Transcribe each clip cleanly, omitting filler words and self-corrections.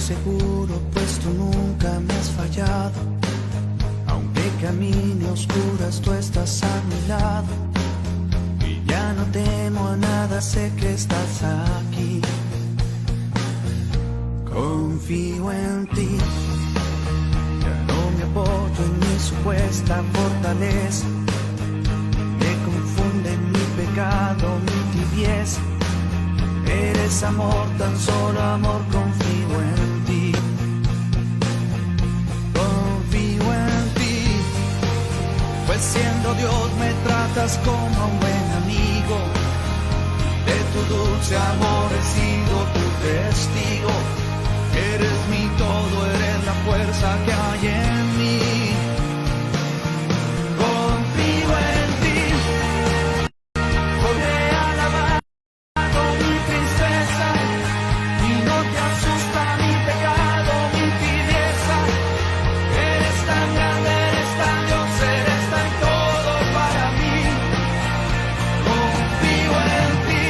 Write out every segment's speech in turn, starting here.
Seguro, pues tú nunca me has fallado. Aunque camine a oscuras, tú estás a mi lado. Y ya no temo a nada, sé que estás aquí. Confío en ti. Ya no me apoyo en mi supuesta fortaleza. Me confunde mi pecado, mi tibieza. Eres amor, tan solo amor, confío en ti. Confío en ti. Pues siendo Dios me tratas como a un buen amigo. De tu dulce amor he sido tu testigo. Eres mi todo, eres la fuerza que hay en mí. Confío en ti. Podré alabar mi tristeza y no te asusta mi pecado, mi tibieza. Eres tan grande, eres tan Dios, eres tan todo para mí. Confío en ti,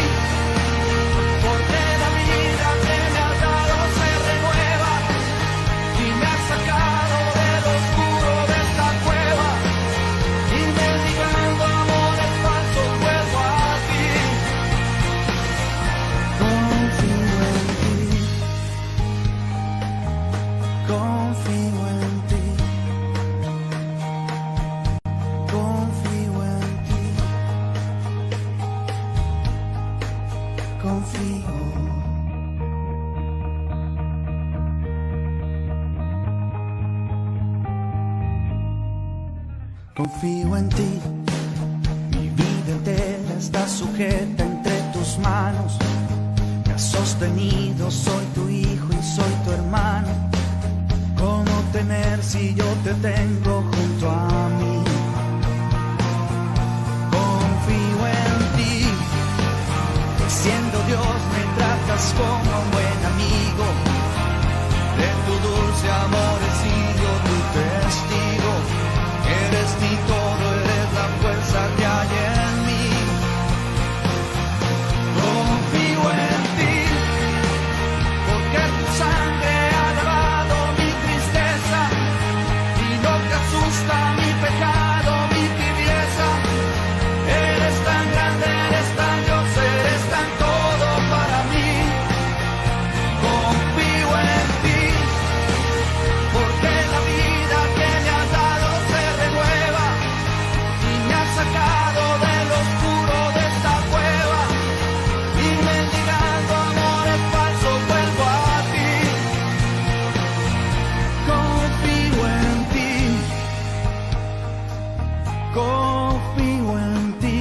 porque la vida que me has dado se renueva y me has sacado del oscuro de esta cueva y mendigando amores falsos vuelvo a ti. Confío en ti, confío en ti, confío en ti, confío. Confío en ti, mi vida entera está sujeta entre tus manos. Me has sostenido, soy tu hijo y soy tu hermano. ¿Cómo temer si yo te tengo junto a mí? Confío en ti, que siendo Dios me tratas como a un buen amigo. De tu dulce amor he sido tu testigo. Eres mi todo, eres la fuerza que hay en mí. Confío en ti, porque tu sangre ha lavado mi tristeza y no te asusta mi pecado, mi tibieza. Eres tan grande, eres tan Dios, eres tan todo para mí. Confío en ti, porque la vida que me has dado se renueva y me has sacado del oscuro de esta cueva y mendigando amores falsos vuelvo a ti. Confío en ti, confío en ti,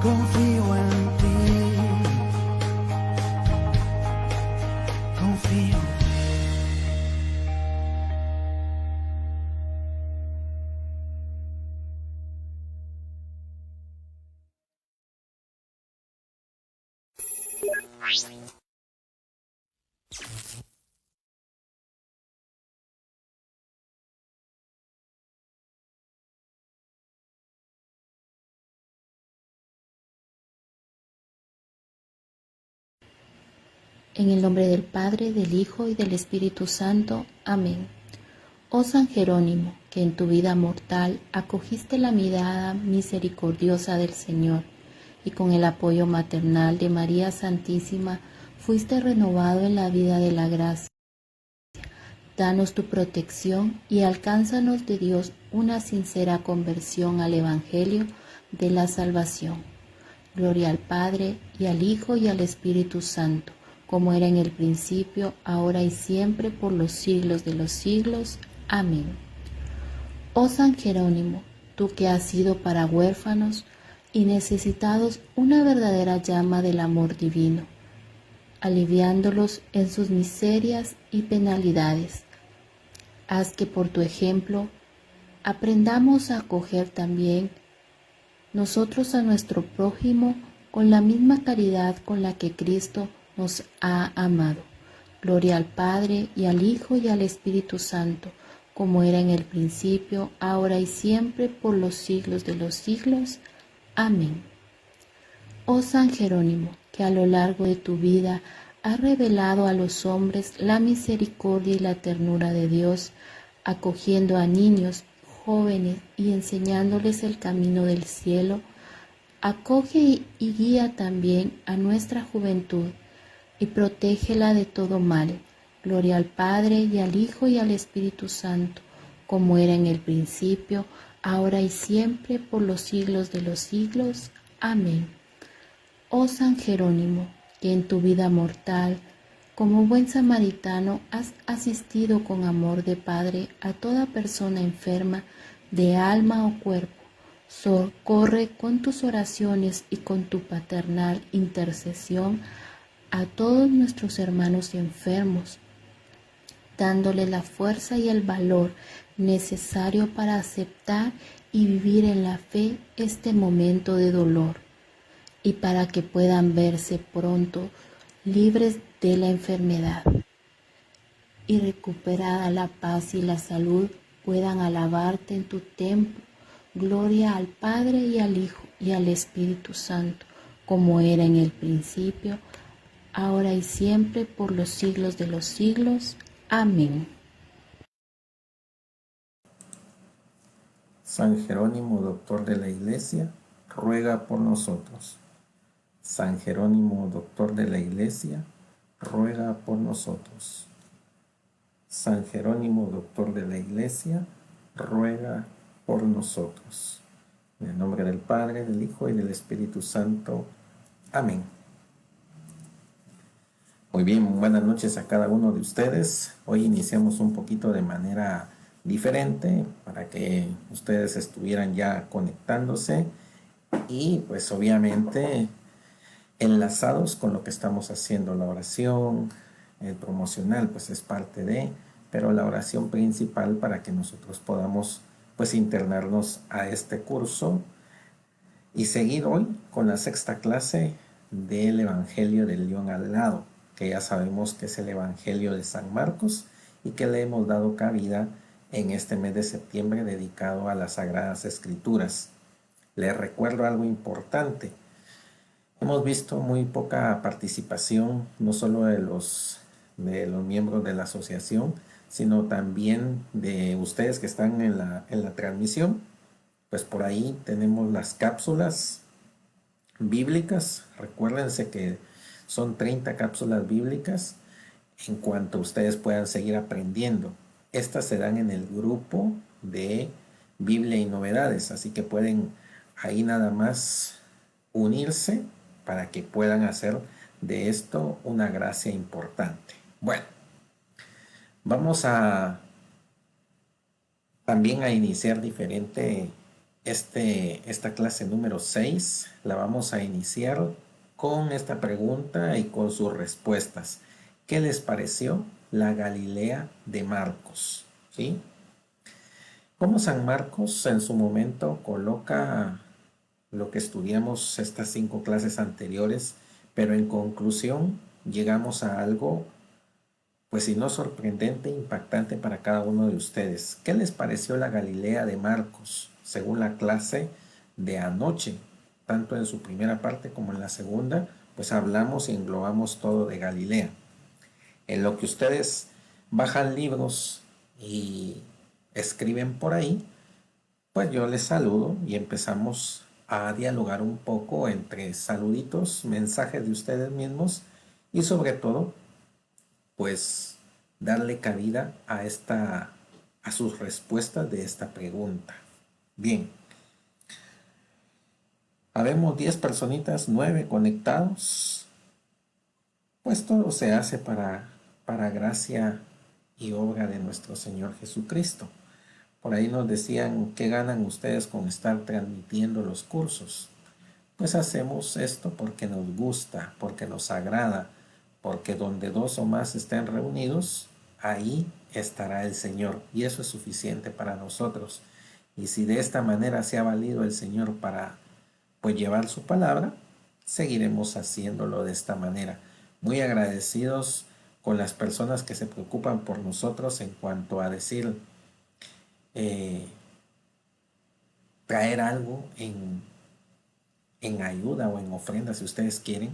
confío en ti, confío. En el nombre del Padre, del Hijo y del Espíritu Santo. Amén. Oh San Jerónimo, que en tu vida mortal acogiste la mirada misericordiosa del Señor y con el apoyo maternal de María Santísima fuiste renovado en la vida de la gracia. Danos tu protección y alcánzanos de Dios una sincera conversión al Evangelio de la salvación. Gloria al Padre, y al Hijo, y al Espíritu Santo, como era en el principio, ahora y siempre, por los siglos de los siglos. Amén. Oh San Jerónimo, tú que has sido para huérfanos y necesitados una verdadera llama del amor divino, aliviándolos en sus miserias y penalidades. Haz que por tu ejemplo aprendamos a acoger también nosotros a nuestro prójimo con la misma caridad con la que Cristo nos ha amado. Gloria al Padre, y al Hijo, y al Espíritu Santo, como era en el principio, ahora y siempre, por los siglos de los siglos. Amén. Oh San Jerónimo, que a lo largo de tu vida has revelado a los hombres la misericordia y la ternura de Dios, acogiendo a niños, jóvenes y enseñándoles el camino del cielo, acoge y guía también a nuestra juventud y protégela de todo mal. Gloria al Padre, y al Hijo, y al Espíritu Santo, como era en el principio, ahora y siempre, por los siglos de los siglos. Amén. Oh San Jerónimo, que en tu vida mortal, como buen samaritano, has asistido con amor de Padre a toda persona enferma de alma o cuerpo, socorre con tus oraciones y con tu paternal intercesión a todos nuestros hermanos enfermos, dándole la fuerza y el valor necesario para aceptar y vivir en la fe este momento de dolor, y para que puedan verse pronto libres de la enfermedad y recuperada la paz y la salud, puedan alabarte en tu templo. Gloria al Padre, y al Hijo, y al Espíritu Santo, como era en el principio, ahora y siempre, por los siglos de los siglos. Amén. San Jerónimo, doctor de la Iglesia, ruega por nosotros. San Jerónimo, doctor de la Iglesia, ruega por nosotros. San Jerónimo, doctor de la Iglesia, ruega por nosotros. En el nombre del Padre, del Hijo y del Espíritu Santo. Amén. Muy bien, buenas noches a cada uno de ustedes. Hoy iniciamos un poquito de manera diferente para que ustedes estuvieran ya conectándose y pues obviamente enlazados con lo que estamos haciendo. La oración, el promocional pues es parte de, pero la oración principal para que nosotros podamos pues internarnos a este curso y seguir hoy con la sexta clase del Evangelio del León al Lado, que ya sabemos que es el Evangelio de San Marcos y que le hemos dado cabida en este mes de septiembre dedicado a las Sagradas Escrituras. Les recuerdo algo importante. Hemos visto muy poca participación, no solo de los miembros de la asociación, sino también de ustedes que están en la transmisión. Pues por ahí tenemos las cápsulas bíblicas. Recuérdense que son 30 cápsulas bíblicas en cuanto ustedes puedan seguir aprendiendo. Estas se dan en el grupo de Biblia y Novedades, así que pueden ahí nada más unirse para que puedan hacer de esto una gracia importante. Bueno, vamos a también a iniciar diferente esta clase número 6. La vamos a iniciar con esta pregunta y con sus respuestas. ¿Qué les pareció la Galilea de Marcos? ¿Sí? Como San Marcos en su momento coloca lo que estudiamos estas 5 clases anteriores, pero en conclusión llegamos a algo, pues si no sorprendente, impactante para cada uno de ustedes. ¿Qué les pareció la Galilea de Marcos según la clase de anoche? Tanto en su primera parte como en la segunda, pues hablamos y englobamos todo de Galilea. En lo que ustedes bajan libros y escriben por ahí, pues yo les saludo y empezamos a dialogar un poco entre saluditos, mensajes de ustedes mismos y sobre todo, pues darle cabida a sus respuestas de esta pregunta. Bien. Habemos 10 personitas, 9 conectados. Pues todo se hace para gracia y obra de nuestro Señor Jesucristo. Por ahí nos decían, ¿qué ganan ustedes con estar transmitiendo los cursos? Pues hacemos esto porque nos gusta, porque nos agrada, porque donde dos o más estén reunidos, ahí estará el Señor. Y eso es suficiente para nosotros. Y si de esta manera se ha valido el Señor para pues llevar su palabra, seguiremos haciéndolo de esta manera. Muy agradecidos con las personas que se preocupan por nosotros en cuanto a decir, eh, traer algo en ayuda o en ofrenda si ustedes quieren.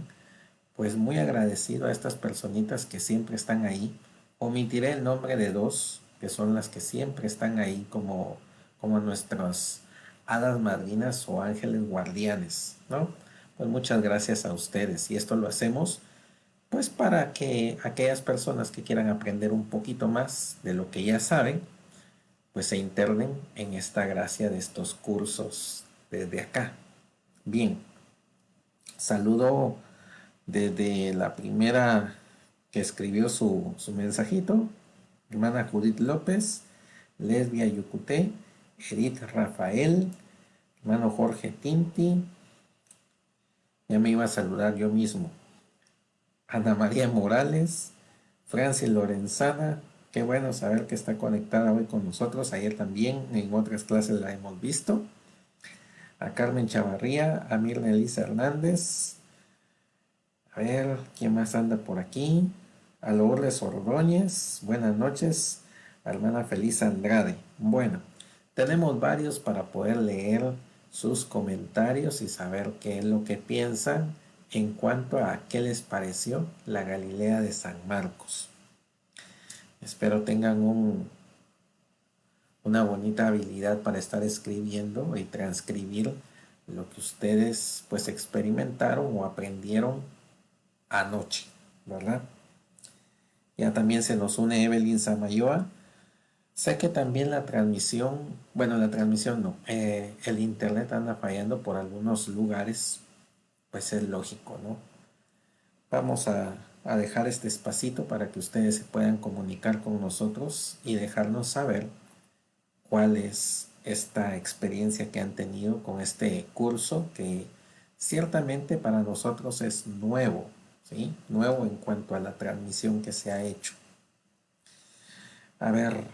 Pues muy agradecido a estas personitas que siempre están ahí. Omitiré el nombre de dos, que son las que siempre están ahí como nuestras hadas madrinas o ángeles guardianes, ¿no? Pues muchas gracias a ustedes. Y esto lo hacemos pues para que aquellas personas que quieran aprender un poquito más de lo que ya saben, pues se internen en esta gracia de estos cursos desde acá. Bien, saludo desde la primera que escribió su mensajito, hermana Judith López, Lesbia Yucuté, Edith Rafael, hermano Jorge Tinti, ya me iba a saludar yo mismo, Ana María Morales, Francis Lorenzana, qué bueno saber que está conectada hoy con nosotros, ayer también en otras clases la hemos visto, a Carmen Chavarría, a Mirna Elisa Hernández, a ver, ¿quién más anda por aquí? A Lourdes Ordóñez, buenas noches, a hermana Feliz Andrade. Bueno, tenemos varios para poder leer sus comentarios y saber qué es lo que piensan en cuanto a qué les pareció la Galilea de San Marcos. Espero tengan una bonita habilidad para estar escribiendo y transcribir lo que ustedes pues experimentaron o aprendieron anoche, ¿verdad? Ya también se nos une Evelyn Samayoa. Sé que también la transmisión no, el internet anda fallando por algunos lugares, pues es lógico, ¿no? Vamos a dejar este espacito para que ustedes se puedan comunicar con nosotros y dejarnos saber cuál es esta experiencia que han tenido con este curso que ciertamente para nosotros es nuevo, ¿sí? Nuevo en cuanto a la transmisión que se ha hecho. A ver,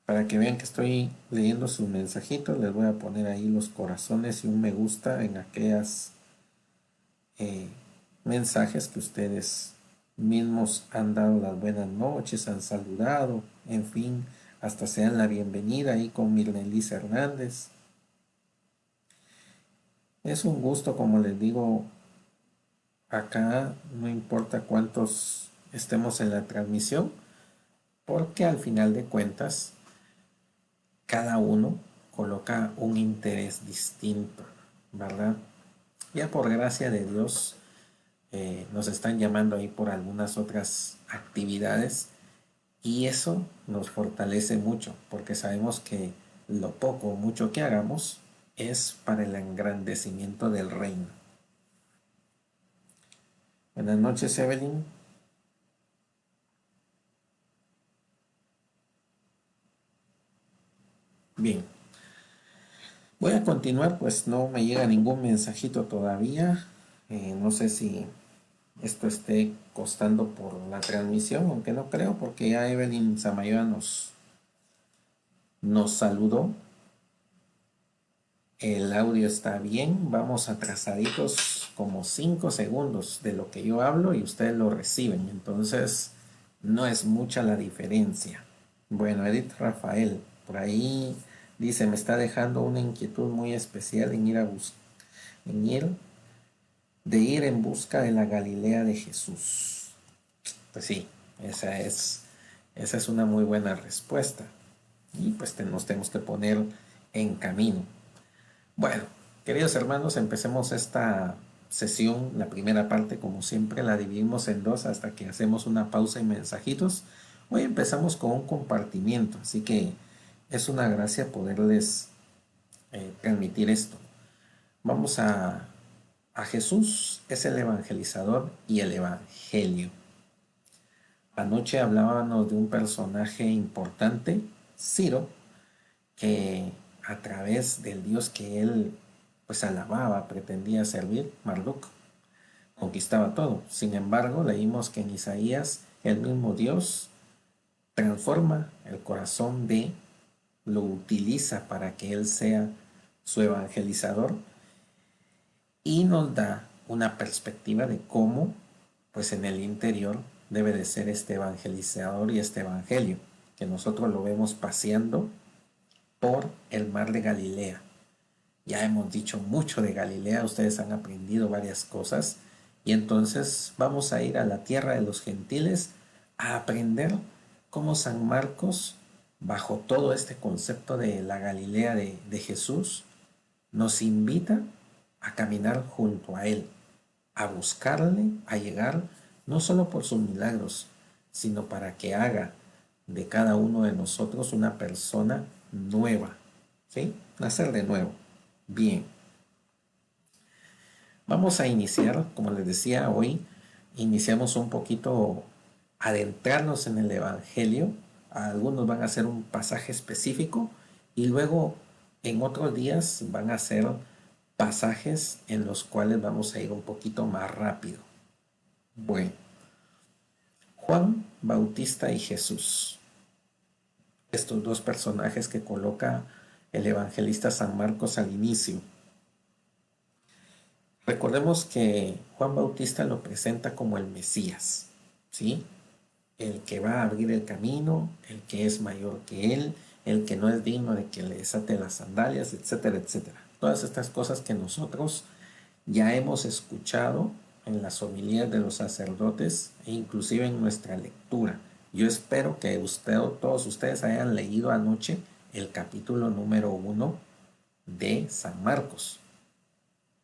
para que vean que estoy leyendo sus mensajitos, les voy a poner ahí los corazones y un me gusta en aquellas mensajes que ustedes mismos han dado las buenas noches, han saludado, en fin, hasta se dan la bienvenida ahí con Mirna Elisa Hernández. Es un gusto, como les digo, acá no importa cuántos estemos en la transmisión, porque al final de cuentas cada uno coloca un interés distinto, ¿verdad? Ya por gracia de Dios nos están llamando ahí por algunas otras actividades y eso nos fortalece mucho porque sabemos que lo poco o mucho que hagamos es para el engrandecimiento del reino. Buenas noches, Evelyn. Bien, voy a continuar, pues no me llega ningún mensajito todavía. No sé si esto esté costando por la transmisión, aunque no creo, porque ya Evelyn Samayoa nos saludó. El audio está bien, vamos atrasaditos como 5 segundos de lo que yo hablo y ustedes lo reciben, entonces no es mucha la diferencia. Bueno, Edith Rafael, por ahí dice, me está dejando una inquietud muy especial en ir en busca de la Galilea de Jesús. Pues sí, esa es una muy buena respuesta. Y pues nos tenemos que poner en camino. Bueno, queridos hermanos, empecemos esta sesión, la primera parte, como siempre, la dividimos en dos hasta que hacemos una pausa y mensajitos. Hoy empezamos con un compartimiento, así que es una gracia poderles transmitir esto. Vamos a Jesús, es el evangelizador y el evangelio. Anoche hablábamos de un personaje importante, Ciro, que a través del Dios que él pues alababa, pretendía servir, Marduk, conquistaba todo. Sin embargo, leímos que en Isaías el mismo Dios transforma el corazón de, lo utiliza para que Él sea su evangelizador y nos da una perspectiva de cómo, pues en el interior debe de ser este evangelizador y este evangelio, que nosotros lo vemos paseando por el mar de Galilea. Ya hemos dicho mucho de Galilea, ustedes han aprendido varias cosas y entonces vamos a ir a la tierra de los gentiles a aprender cómo San Marcos, bajo todo este concepto de la Galilea de Jesús, nos invita a caminar junto a Él, a buscarle, a llegar, no solo por sus milagros, sino para que haga de cada uno de nosotros una persona nueva, ¿sí? Nacer de nuevo. Bien. Vamos a iniciar, como les decía, hoy iniciamos un poquito adentrarnos en el Evangelio. Algunos van a hacer un pasaje específico y luego en otros días van a ser pasajes en los cuales vamos a ir un poquito más rápido. Bueno, Juan Bautista y Jesús. Estos dos personajes que coloca el evangelista San Marcos al inicio. Recordemos que Juan Bautista lo presenta como el Mesías, ¿sí? El que va a abrir el camino, el que es mayor que él, el que no es digno de que le desate las sandalias, etcétera, etcétera. Todas estas cosas que nosotros ya hemos escuchado en las homilías de los sacerdotes e inclusive en nuestra lectura. Yo espero que todos ustedes hayan leído anoche el capítulo número 1 de San Marcos,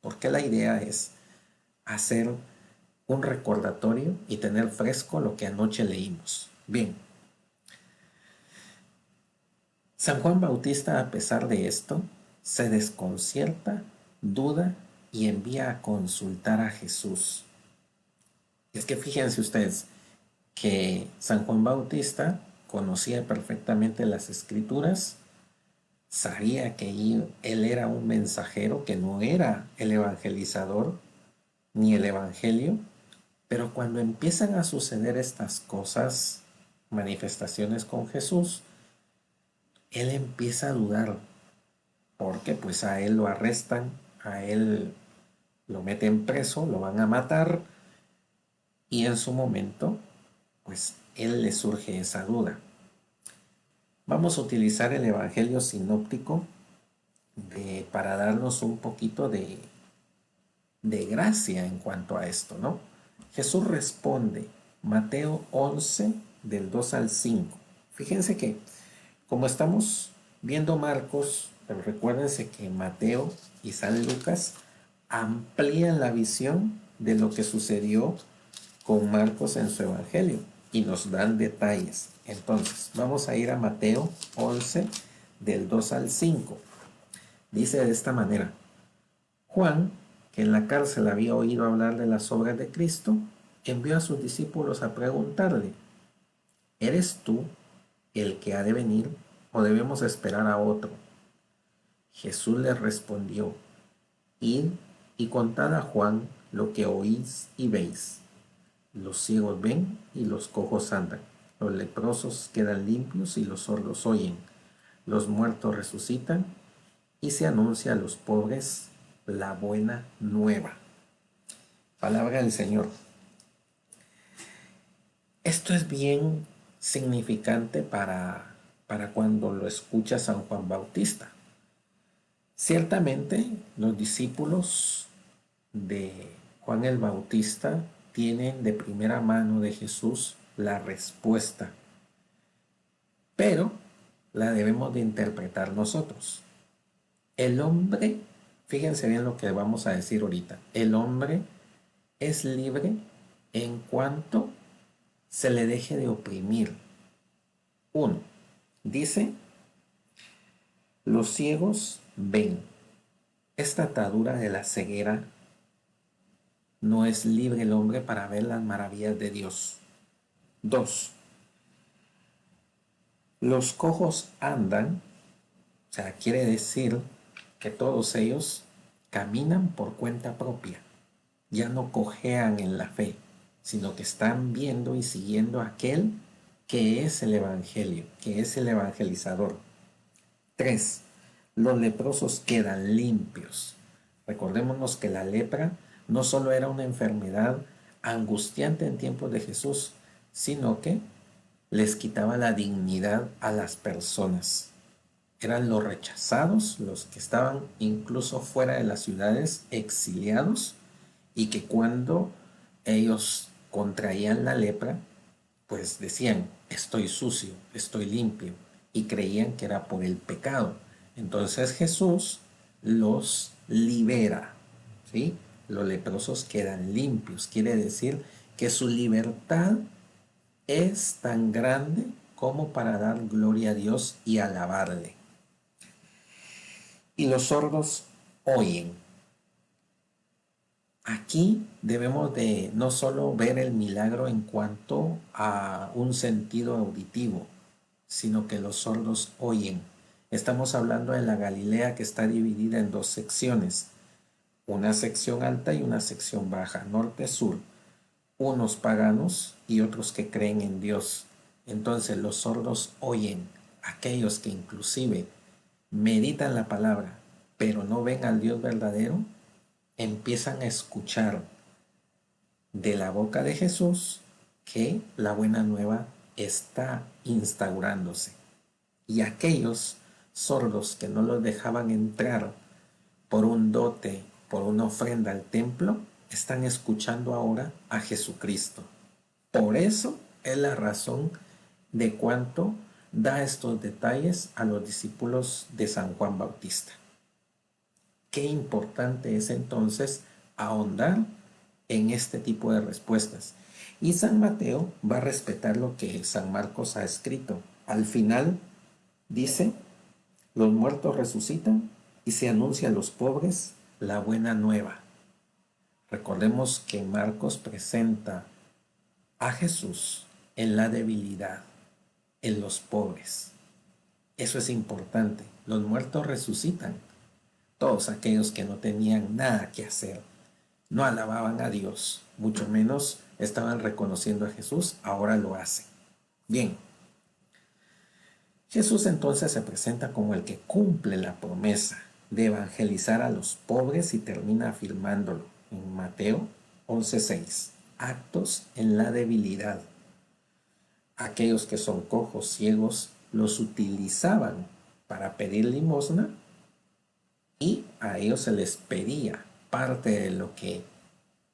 porque la idea es hacer un recordatorio y tener fresco lo que anoche leímos. Bien, San Juan Bautista, a pesar de esto, se desconcierta, duda y envía a consultar a Jesús. Es que fíjense ustedes que San Juan Bautista conocía perfectamente las escrituras, sabía que él era un mensajero, que no era el evangelizador ni el evangelio, pero cuando empiezan a suceder estas cosas, manifestaciones con Jesús, él empieza a dudar, porque pues a él lo arrestan, a él lo meten preso, lo van a matar, y en su momento, pues él le surge esa duda. Vamos a utilizar el Evangelio sinóptico para darnos un poquito de gracia en cuanto a esto, ¿no? Jesús responde, Mateo 11, del 2 al 5. Fíjense que, como estamos viendo Marcos, pero recuérdense que Mateo y San Lucas amplían la visión de lo que sucedió con Marcos en su Evangelio y nos dan detalles. Entonces, vamos a ir a Mateo 11, del 2 al 5. Dice de esta manera, Juan, que en la cárcel había oído hablar de las obras de Cristo, envió a sus discípulos a preguntarle, ¿eres tú el que ha de venir o debemos esperar a otro? Jesús les respondió, id y contad a Juan lo que oís y veis. Los ciegos ven y los cojos andan, los leprosos quedan limpios y los sordos oyen, los muertos resucitan y se anuncia a los pobres la buena nueva. Palabra del Señor. Esto es bien significante para cuando lo escucha San Juan Bautista. Ciertamente los discípulos de Juan el Bautista tienen de primera mano de Jesús la respuesta, pero la debemos de interpretar nosotros. El hombre, fíjense bien lo que vamos a decir ahorita, el hombre es libre en cuanto se le deje de oprimir. 1. Dice, los ciegos ven. Esta atadura de la ceguera no es libre el hombre para ver las maravillas de Dios. 2. Los cojos andan, o sea, quiere decir que todos ellos caminan por cuenta propia. ya no cojean en la fe, sino que están viendo y siguiendo a aquel que es el Evangelio, que es el evangelizador. 3. Los leprosos quedan limpios. Recordémonos que la lepra no solo era una enfermedad angustiante en tiempos de Jesús, sino que les quitaba la dignidad a las personas. Eran los rechazados, los que estaban incluso fuera de las ciudades, exiliados, y que cuando ellos contraían la lepra, pues decían, estoy sucio, estoy limpio, y creían que era por el pecado. Entonces Jesús los libera, ¿sí? Los leprosos quedan limpios, quiere decir que su libertad es tan grande como para dar gloria a Dios y alabarle. Y los sordos oyen. Aquí debemos de no solo ver el milagro en cuanto a un sentido auditivo, sino que los sordos oyen. Estamos hablando de la Galilea, que está dividida en dos secciones, una sección alta y una sección baja, norte-sur, unos paganos y otros que creen en Dios. Entonces los sordos oyen, aquellos que inclusive meditan la palabra, pero no ven al Dios verdadero, empiezan a escuchar de la boca de Jesús que la buena nueva está instaurándose. Y aquellos sordos que no los dejaban entrar por un dote, por una ofrenda al templo, están escuchando ahora a Jesucristo. Por eso es la razón de cuánto da estos detalles a los discípulos de San Juan Bautista. Qué importante es entonces ahondar en este tipo de respuestas. Y San Mateo va a respetar lo que San Marcos ha escrito. Al final dice, los muertos resucitan y se anuncia a los pobres la buena nueva. Recordemos que Marcos presenta a Jesús en la debilidad, en los pobres. Eso es importante. Los muertos resucitan. Todos aquellos que no tenían nada que hacer, no alababan a Dios, mucho menos estaban reconociendo a Jesús, ahora lo hacen. Bien, Jesús entonces se presenta como el que cumple la promesa de evangelizar a los pobres y termina afirmándolo en Mateo 11:6. Actos en la debilidad. Aquellos que son cojos, ciegos, los utilizaban para pedir limosna y a ellos se les pedía parte de lo que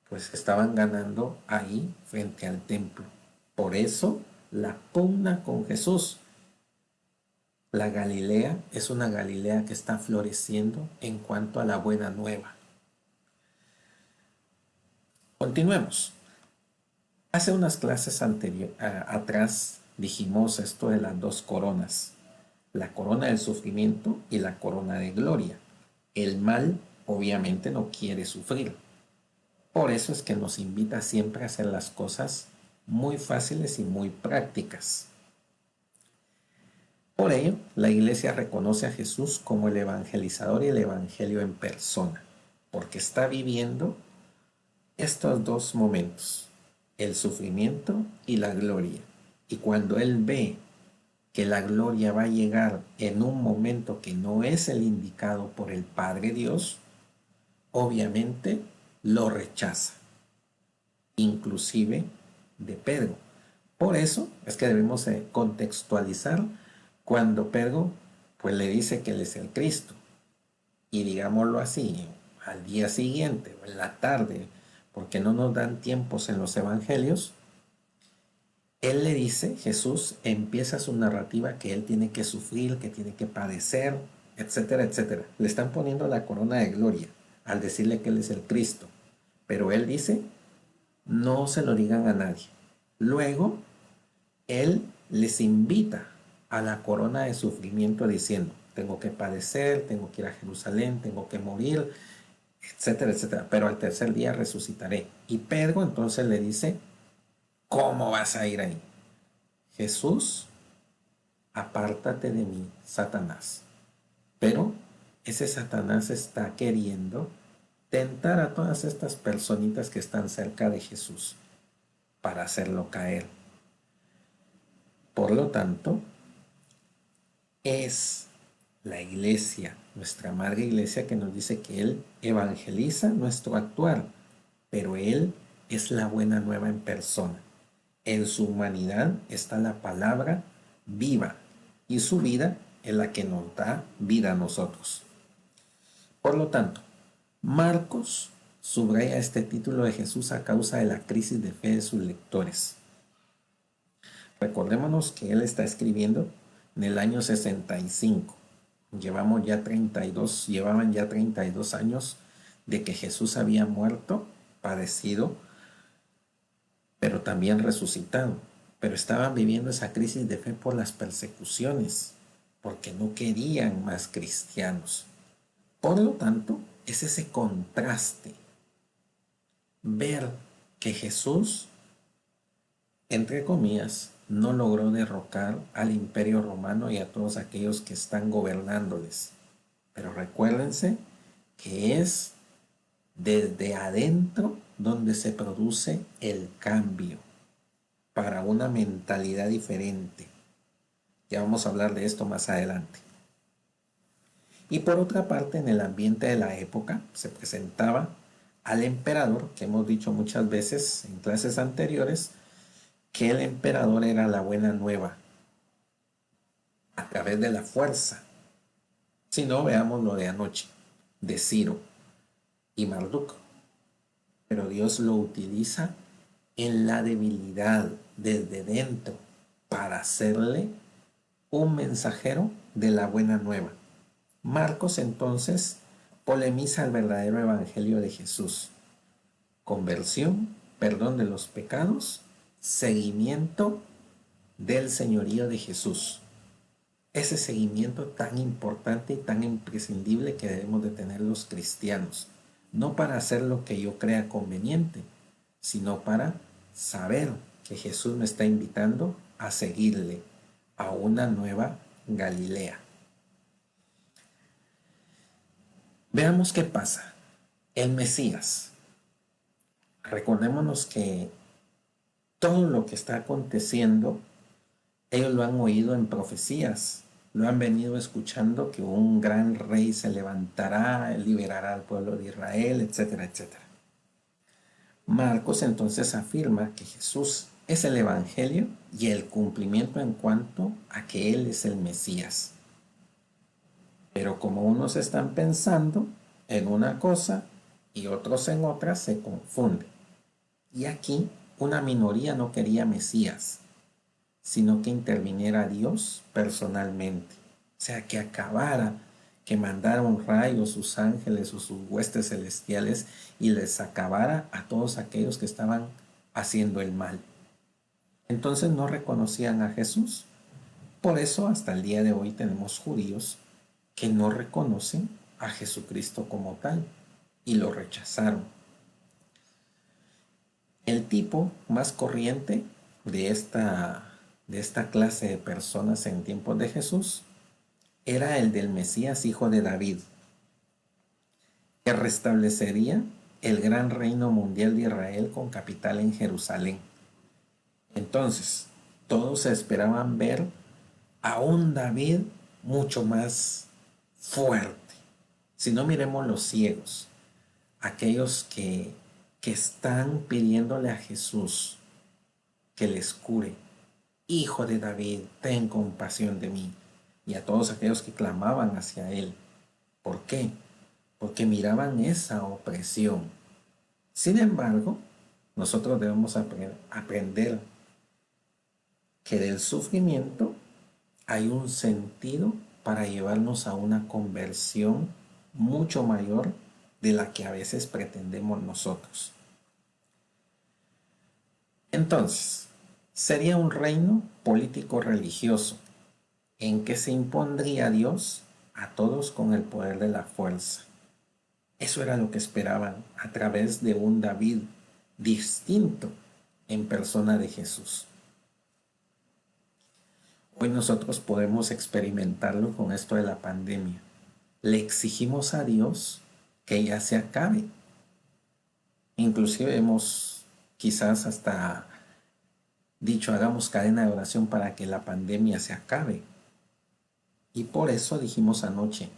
pues estaban ganando ahí frente al templo. Por eso la pugna con Jesús. La Galilea es una Galilea que está floreciendo en cuanto a la buena nueva. Continuemos. Hace unas clases atrás dijimos esto de las dos coronas, la corona del sufrimiento y la corona de gloria. El mal obviamente no quiere sufrir. Por eso es que nos invita siempre a hacer las cosas muy fáciles y muy prácticas. Por ello, la Iglesia reconoce a Jesús como el evangelizador y el evangelio en persona, porque está viviendo estos dos momentos, el sufrimiento y la gloria. Y cuando Él ve que la gloria va a llegar en un momento que no es el indicado por el Padre Dios, obviamente lo rechaza, inclusive de Pedro. Por eso es que debemos contextualizar cuando Pedro pues le dice que Él es el Cristo. Y digámoslo así, al día siguiente o en la tarde, porque no nos dan tiempos en los evangelios, Él le dice, Jesús empieza su narrativa que Él tiene que sufrir, que tiene que padecer, etcétera, etcétera. Le están poniendo la corona de gloria al decirle que Él es el Cristo. Pero Él dice, no se lo digan a nadie. Luego, Él les invita a la corona de sufrimiento diciendo, tengo que padecer, tengo que ir a Jerusalén, tengo que morir, etcétera, etcétera. Pero al tercer día resucitaré. Y Pedro entonces le dice, ¿cómo vas a ir ahí? Jesús, apártate de mí, Satanás. Pero ese Satanás está queriendo tentar a todas estas personitas que están cerca de Jesús para hacerlo caer. Por lo tanto, es la iglesia, nuestra madre iglesia, que nos dice que Él evangeliza nuestro actuar, pero Él es la buena nueva en persona. En su humanidad está la palabra viva y su vida es la que nos da vida a nosotros. Por lo tanto, Marcos subraya este título de Jesús a causa de la crisis de fe de sus lectores. Recordémonos que él está escribiendo en el año 65. Llevaban ya 32 años de que Jesús había muerto, padecido, pero también resucitado. Pero estaban viviendo esa crisis de fe por las persecuciones, porque no querían más cristianos. Por lo tanto, es ese contraste. Ver que Jesús, entre comillas, no logró derrocar al imperio romano y a todos aquellos que están gobernándoles. Pero recuérdense que es desde adentro donde se produce el cambio para una mentalidad diferente. Ya vamos a hablar de esto más adelante. Y por otra parte, en el ambiente de la época se presentaba al emperador, que hemos dicho muchas veces en clases anteriores, que el emperador era la buena nueva a través de la fuerza. Si no, veamos lo de anoche, de Ciro y Marduk. Pero Dios lo utiliza en la debilidad, desde dentro, para hacerle un mensajero de la buena nueva. Marcos entonces polemiza el verdadero evangelio de Jesús. Conversión, perdón de los pecados, seguimiento del señorío de Jesús. Ese seguimiento tan importante y tan imprescindible que debemos de tener los cristianos. No para hacer lo que yo crea conveniente, sino para saber que Jesús me está invitando a seguirle a una nueva Galilea. Veamos qué pasa. El Mesías. Recordémonos que todo lo que está aconteciendo, ellos lo han oído en profecías, lo han venido escuchando, que un gran rey se levantará, liberará al pueblo de Israel, etcétera, etcétera. Marcos entonces afirma que Jesús es el evangelio y el cumplimiento en cuanto a que Él es el Mesías. Pero como unos están pensando en una cosa y otros en otra, se confunden. Y aquí una minoría no quería Mesías, sino que interviniera Dios personalmente. O sea, que acabara, que mandara un rayo, sus ángeles o sus huestes celestiales y les acabara a todos aquellos que estaban haciendo el mal. Entonces no reconocían a Jesús. Por eso hasta el día de hoy tenemos judíos que no reconocen a Jesucristo como tal y lo rechazaron. El tipo más corriente de esta clase de personas en tiempos de Jesús era el del Mesías, hijo de David, que restablecería el gran reino mundial de Israel con capital en Jerusalén. Entonces, todos esperaban ver a un David mucho más fuerte. Si no, miremos los ciegos, aquellos que están pidiéndole a Jesús que les cure. Hijo de David, ten compasión de mí. Y a todos aquellos que clamaban hacia Él. ¿Por qué? Porque miraban esa opresión. Sin embargo, nosotros debemos aprender que del sufrimiento hay un sentido para llevarnos a una conversión mucho mayor de la que a veces pretendemos nosotros. Entonces, sería un reino político-religioso en que se impondría a Dios a todos con el poder de la fuerza. Eso era lo que esperaban a través de un David distinto en persona de Jesús. Hoy nosotros podemos experimentarlo con esto de la pandemia. Le exigimos a Dios que ya se acabe Inclusive hemos quizás hasta dicho, hagamos cadena de oración para que la pandemia se acabe. Y por eso dijimos anoche,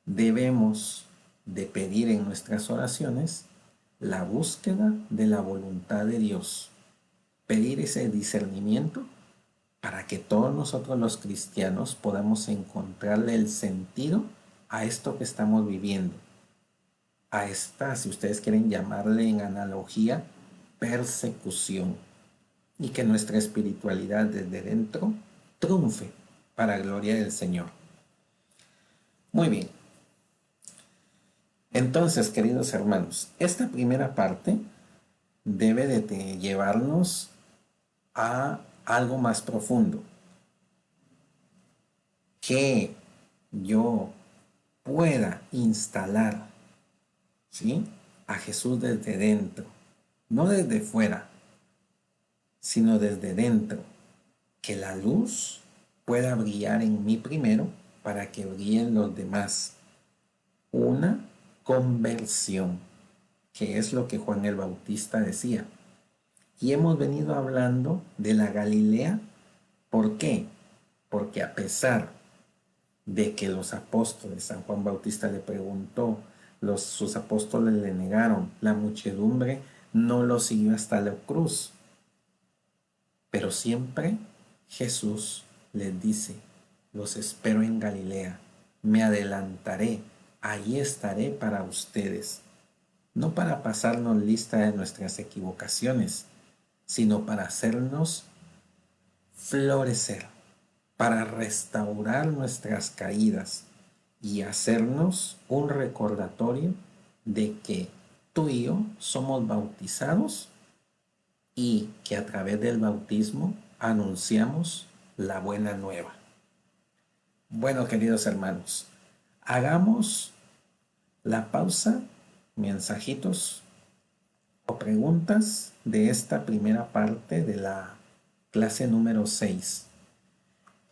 debemos de pedir en nuestras oraciones la búsqueda de la voluntad de Dios, pedir ese discernimiento para que todos nosotros los cristianos podamos encontrarle el sentido a esto que estamos viviendo, a esta, si ustedes quieren llamarle en analogía, persecución, y que nuestra espiritualidad desde dentro triunfe para gloria del Señor. Muy bien. Entonces, queridos hermanos, esta primera parte debe de llevarnos a algo más profundo. Que yo pueda instalar, ¿sí?, a Jesús desde dentro, no desde fuera, sino desde dentro. Que la luz pueda brillar en mí primero para que brillen los demás. Una conversión, que es lo que Juan el Bautista decía. Y hemos venido hablando de la Galilea. ¿Por qué? Porque a pesar de que los apóstoles, San Juan Bautista le preguntó, sus apóstoles le negaron, la muchedumbre no lo siguió hasta la cruz. Pero siempre Jesús les dice, los espero en Galilea, me adelantaré, allí estaré para ustedes. No para pasarnos lista de nuestras equivocaciones, sino para hacernos florecer, para restaurar nuestras caídas y hacernos un recordatorio de que tú y yo somos bautizados y que a través del bautismo anunciamos la buena nueva. Bueno, queridos hermanos, hagamos la pausa, mensajitos o preguntas de esta primera parte de la clase número 6.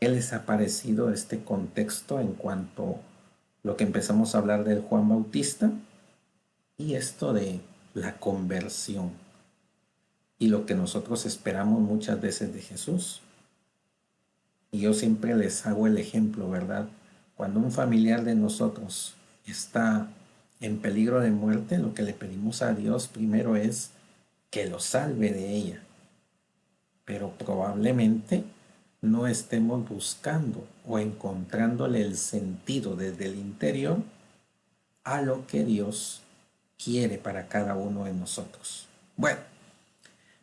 ¿Qué les ha parecido este contexto en cuanto a lo que empezamos a hablar del Juan Bautista y esto de la conversión y lo que nosotros esperamos muchas veces de Jesús? Y yo siempre les hago el ejemplo, ¿verdad? Cuando un familiar de nosotros está en peligro de muerte, lo que le pedimos a Dios primero es que lo salve de ella. Pero probablemente no estemos buscando o encontrándole el sentido desde el interior a lo que Dios quiere para cada uno de nosotros. Bueno,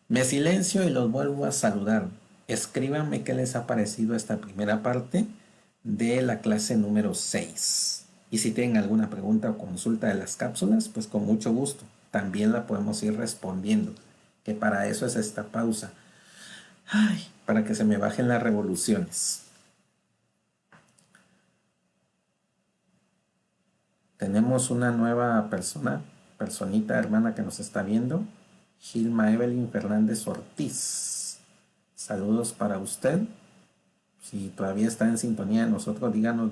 me silencio y los vuelvo a saludar. Escríbanme qué les ha parecido esta primera parte de la clase número 6. Y si tienen alguna pregunta o consulta de las cápsulas, pues con mucho gusto. También la podemos ir respondiendo, que para eso es esta pausa. Ay, para que se me bajen las revoluciones. Tenemos una nueva personita hermana que nos está viendo. Gilma Evelyn Fernández Ortiz. Saludos para usted. Si todavía está en sintonía de nosotros, díganos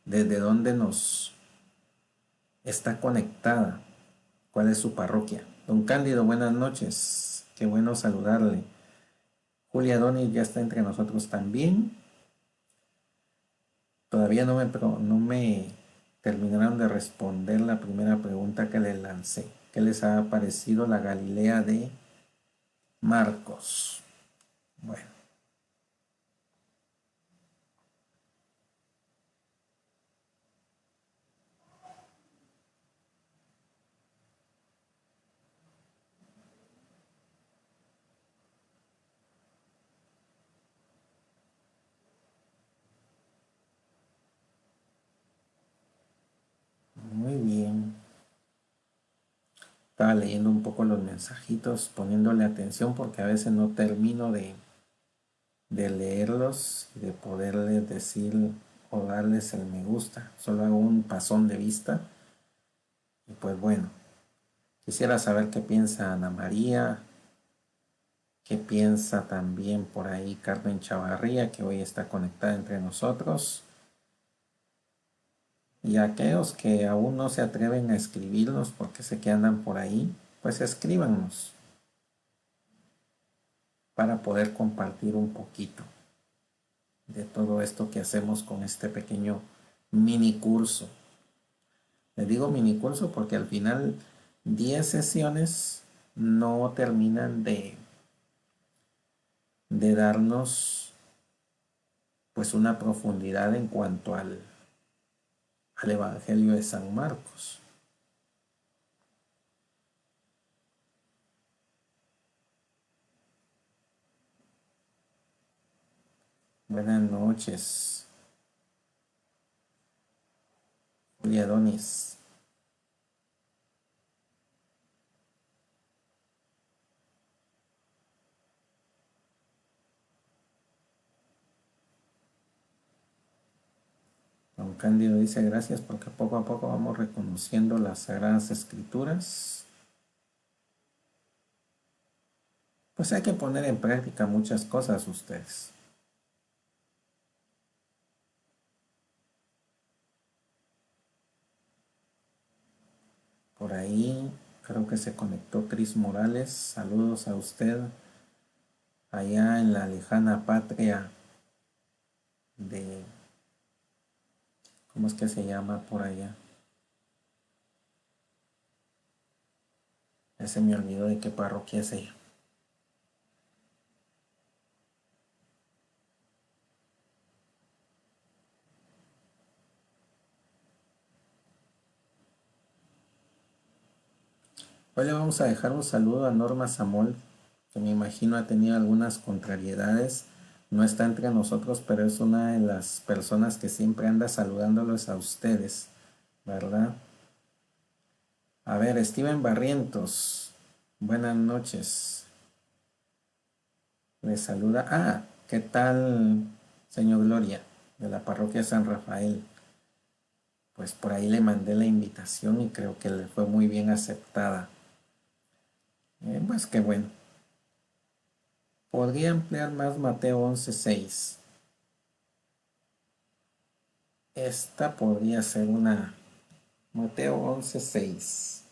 desde dónde nos está conectada. ¿Cuál es su parroquia? Don Cándido, buenas noches. Qué bueno saludarle. Julia Donis ya está entre nosotros también. Todavía no me terminaron de responder la primera pregunta que les lancé. ¿Qué les ha parecido la Galilea de Marcos? Bueno. Muy bien. Estaba leyendo un poco los mensajitos, poniéndole atención porque a veces no termino de leerlos y de poderles decir o darles el me gusta. Solo hago un pasón de vista. Y pues bueno, quisiera saber qué piensa Ana María, qué piensa también por ahí Carmen Chavarría, que hoy está conectada entre nosotros. Y aquellos que aún no se atreven a escribirnos porque sé que andan por ahí, pues escríbanos para poder compartir un poquito de todo esto que hacemos con este pequeño mini curso. Le digo mini curso porque al final 10 sesiones no terminan de darnos pues una profundidad en cuanto al Evangelio de San Marcos. Buenas noches, Julia Donis. Don Cándido dice gracias porque poco a poco vamos reconociendo las Sagradas Escrituras. Pues hay que poner en práctica muchas cosas ustedes. Por ahí creo que se conectó Cris Morales. Saludos a usted allá en la lejana patria de... ¿Cómo es que se llama por allá? Ya se me olvidó de qué parroquia es ella. Hoy le vamos a dejar un saludo a Norma Samol, que me imagino ha tenido algunas contrariedades. No está entre nosotros, pero es una de las personas que siempre anda saludándolos a ustedes, ¿verdad? A ver, Steven Barrientos, buenas noches. Le saluda. Ah, ¿qué tal, señor Gloria, de la parroquia San Rafael? Pues por ahí le mandé la invitación y creo que le fue muy bien aceptada. Pues qué bueno. Podría emplear más Mateo 11:6. Esta podría ser una Mateo 11:6.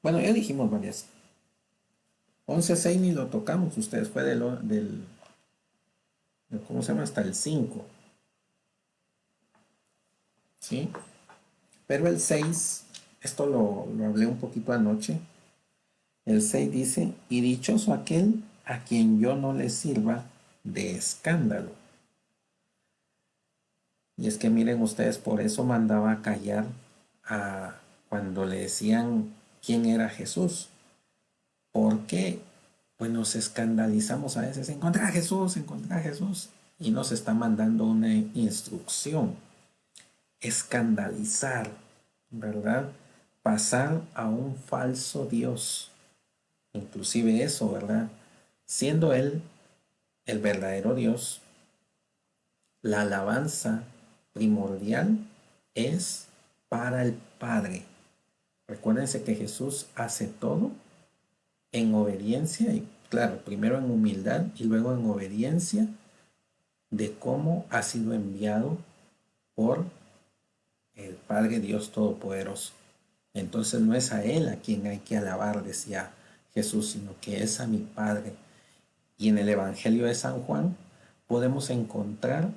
Bueno, ya dijimos varias. 11:6 ni lo tocamos ustedes, fue del ¿cómo se llama? Hasta el 5. ¿Sí? Pero el 6, esto lo hablé un poquito anoche. El 6 dice, y dichoso aquel a quien yo no le sirva de escándalo. Y es que miren ustedes, por eso mandaba a callar cuando le decían quién era Jesús. Porque pues nos escandalizamos a veces, encontrar a Jesús, y nos está mandando una instrucción. Escandalizar, ¿verdad? Pasar a un falso Dios. Inclusive eso, ¿verdad? Siendo Él el verdadero Dios, la alabanza primordial es para el Padre. Recuérdense que Jesús hace todo en obediencia y claro, primero en humildad y luego en obediencia de cómo ha sido enviado por el Padre Dios Todopoderoso. Entonces no es a Él a quien hay que alabar, decía Jesús, sino que es a mi Padre. Y en el Evangelio de San Juan podemos encontrar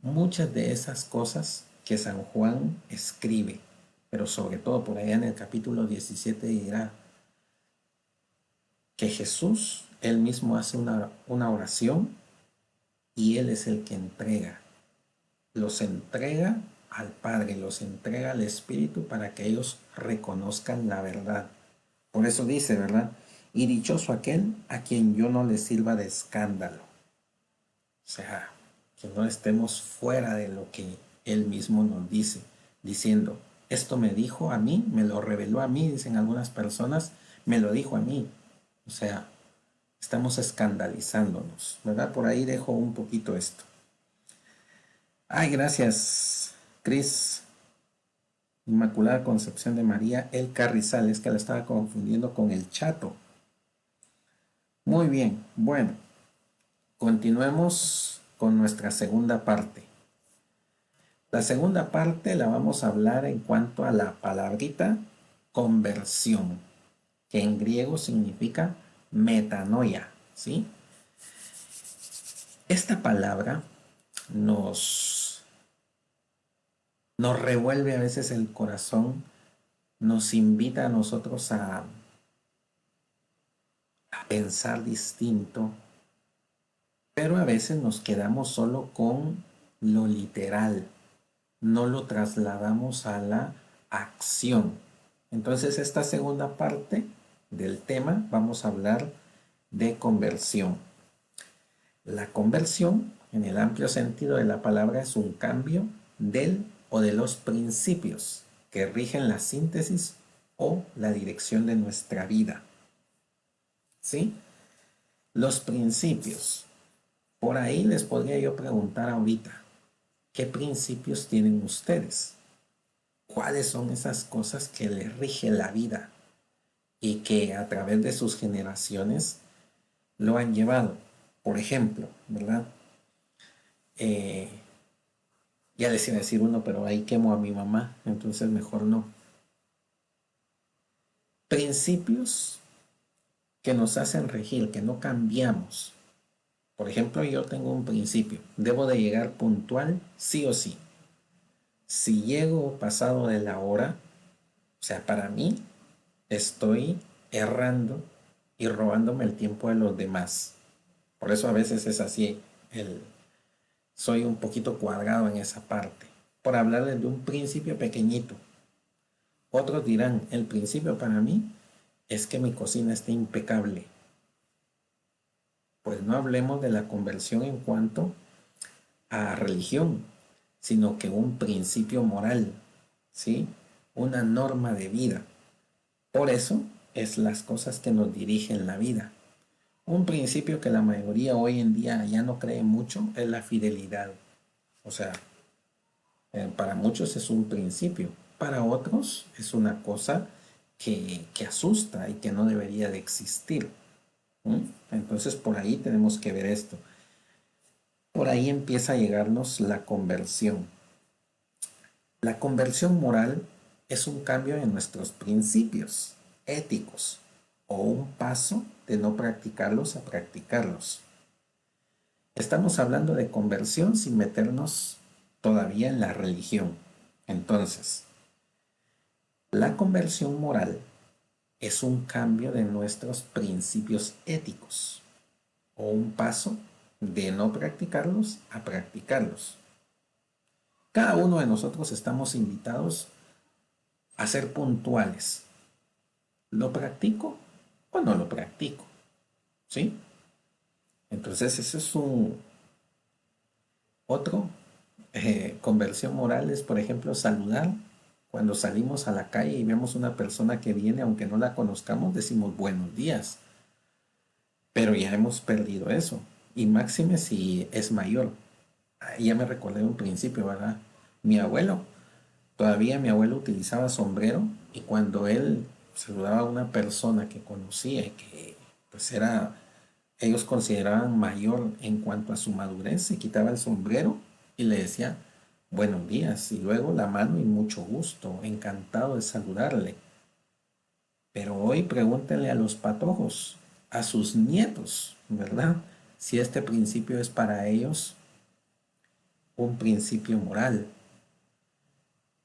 muchas de esas cosas que San Juan escribe, pero sobre todo por allá en el capítulo 17 dirá que Jesús, Él mismo hace una oración y Él es el que entrega. Los entrega al Padre, los entrega al Espíritu para que ellos reconozcan la verdad. Por eso dice, ¿verdad? Y dichoso aquel a quien yo no le sirva de escándalo. O sea, que no estemos fuera de lo que Él mismo nos dice, diciendo, esto me dijo a mí, me lo reveló a mí, dicen algunas personas, me lo dijo a mí. O sea, estamos escandalizándonos, ¿verdad? Por ahí dejo un poquito esto. Ay, gracias, Cris. Inmaculada Concepción de María, el Carrizal, es que la estaba confundiendo con el Chato. Muy bien, bueno, continuemos con nuestra segunda parte. La segunda parte la vamos a hablar en cuanto a la palabrita conversión. que en griego significa metanoia, ¿sí? Esta palabra nos, nos revuelve a veces el corazón, nos invita a nosotros a pensar distinto, pero a veces nos quedamos solo con lo literal, no lo trasladamos a la acción. Entonces, esta segunda parte del tema vamos a hablar de conversión. La conversión, en el amplio sentido de la palabra, es un cambio del o de los principios que rigen la síntesis o la dirección de nuestra vida. ¿Sí? Los principios. Por ahí les podría yo preguntar ahorita, ¿qué principios tienen ustedes? ¿Cuáles son esas cosas que les rige la vida y que a través de sus generaciones lo han llevado? Por ejemplo, ¿verdad? Ya les iba a decir uno, pero ahí quemo a mi mamá, entonces mejor no. Principios que nos hacen regir, que no cambiamos. Por ejemplo, yo tengo un principio, debo de llegar puntual sí o sí. Si llego pasado de la hora, o sea, para mí, estoy errando y robándome el tiempo de los demás. Por eso a veces es así, soy un poquito cuadrado en esa parte. Por hablarles de un principio pequeñito. Otros dirán, el principio para mí es que mi cocina esté impecable. Pues no hablemos de la conversión en cuanto a religión, sino que un principio moral, ¿sí? Una norma de vida. Por eso es las cosas que nos dirigen la vida. Un principio que la mayoría hoy en día ya no cree mucho es la fidelidad. O sea, para muchos es un principio, para otros es una cosa que asusta y que no debería de existir. Entonces por ahí tenemos que ver esto. Por ahí empieza a llegarnos la conversión. La conversión moral es un cambio en nuestros principios éticos o un paso de no practicarlos a practicarlos. Estamos hablando de conversión sin meternos todavía en la religión. Entonces, la conversión moral es un cambio de nuestros principios éticos o un paso de no practicarlos a practicarlos. Cada uno de nosotros estamos invitados a ser puntuales. ¿Lo practico o no lo practico? ¿Sí? Entonces, eso es otro. Conversión moral es, por ejemplo, saludar. Cuando salimos a la calle y vemos una persona que viene, aunque no la conozcamos, decimos buenos días. Pero ya hemos perdido eso. Y máxime si es mayor. Ya me recordé un principio, ¿verdad? Todavía mi abuelo utilizaba sombrero y cuando él saludaba a una persona que conocía y que pues ellos consideraban mayor en cuanto a su madurez, se quitaba el sombrero y le decía buenos días y luego la mano y mucho gusto, encantado de saludarle. Pero hoy pregúntenle a los patojos, a sus nietos, ¿verdad? Si este principio es para ellos un principio moral.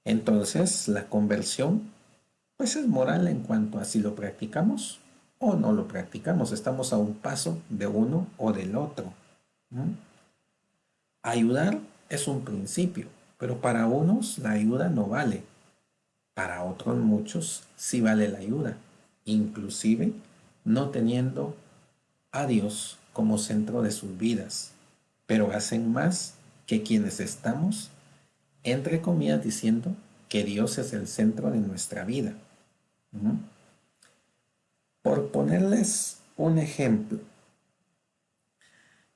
Entonces, la conversión, pues es moral en cuanto a si lo practicamos o no lo practicamos. Estamos a un paso de uno o del otro. Ayudar es un principio, pero para unos la ayuda no vale. Para otros muchos sí vale la ayuda, inclusive no teniendo a Dios como centro de sus vidas, pero hacen más que quienes estamos, entre comillas, diciendo que Dios es el centro de nuestra vida. Por ponerles un ejemplo,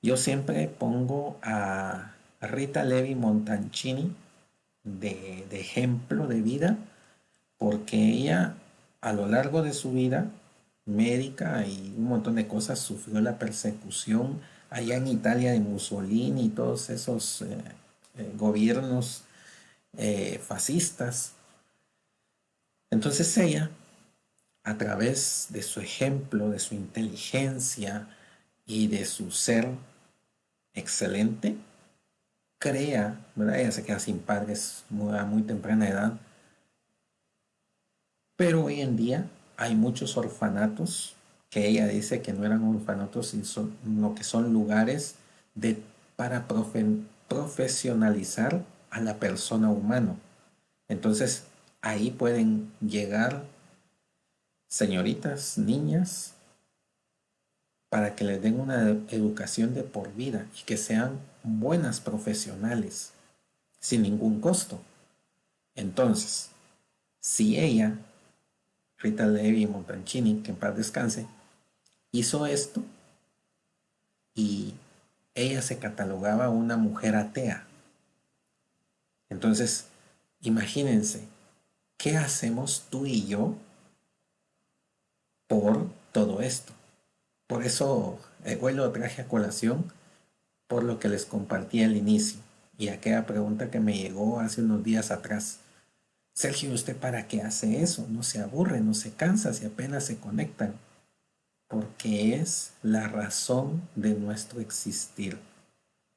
yo siempre pongo a Rita Levi Montalcini de ejemplo de vida, porque ella a lo largo de su vida médica y un montón de cosas sufrió la persecución allá en Italia de Mussolini y todos esos gobiernos fascistas. Entonces ella, a través de su ejemplo, de su inteligencia y de su ser excelente, crea, ¿verdad? Ella se queda sin padres a muy temprana edad, pero hoy en día hay muchos orfanatos que ella dice que no eran orfanatos, sino que son lugares para profesionalizar a la persona humana. Entonces, ahí pueden llegar señoritas, niñas, para que les den una educación de por vida y que sean buenas profesionales, sin ningún costo. Entonces, si ella, Rita Levi Montalcini, que en paz descanse, hizo esto y ella se catalogaba una mujer atea. Entonces, imagínense, ¿qué hacemos tú y yo por todo esto? Por eso hoy lo traje a colación por lo que les compartí al inicio y aquella pregunta que me llegó hace unos días atrás. Sergio, ¿usted para qué hace eso? No se aburre, no se cansa si apenas se conectan. Porque es la razón de nuestro existir.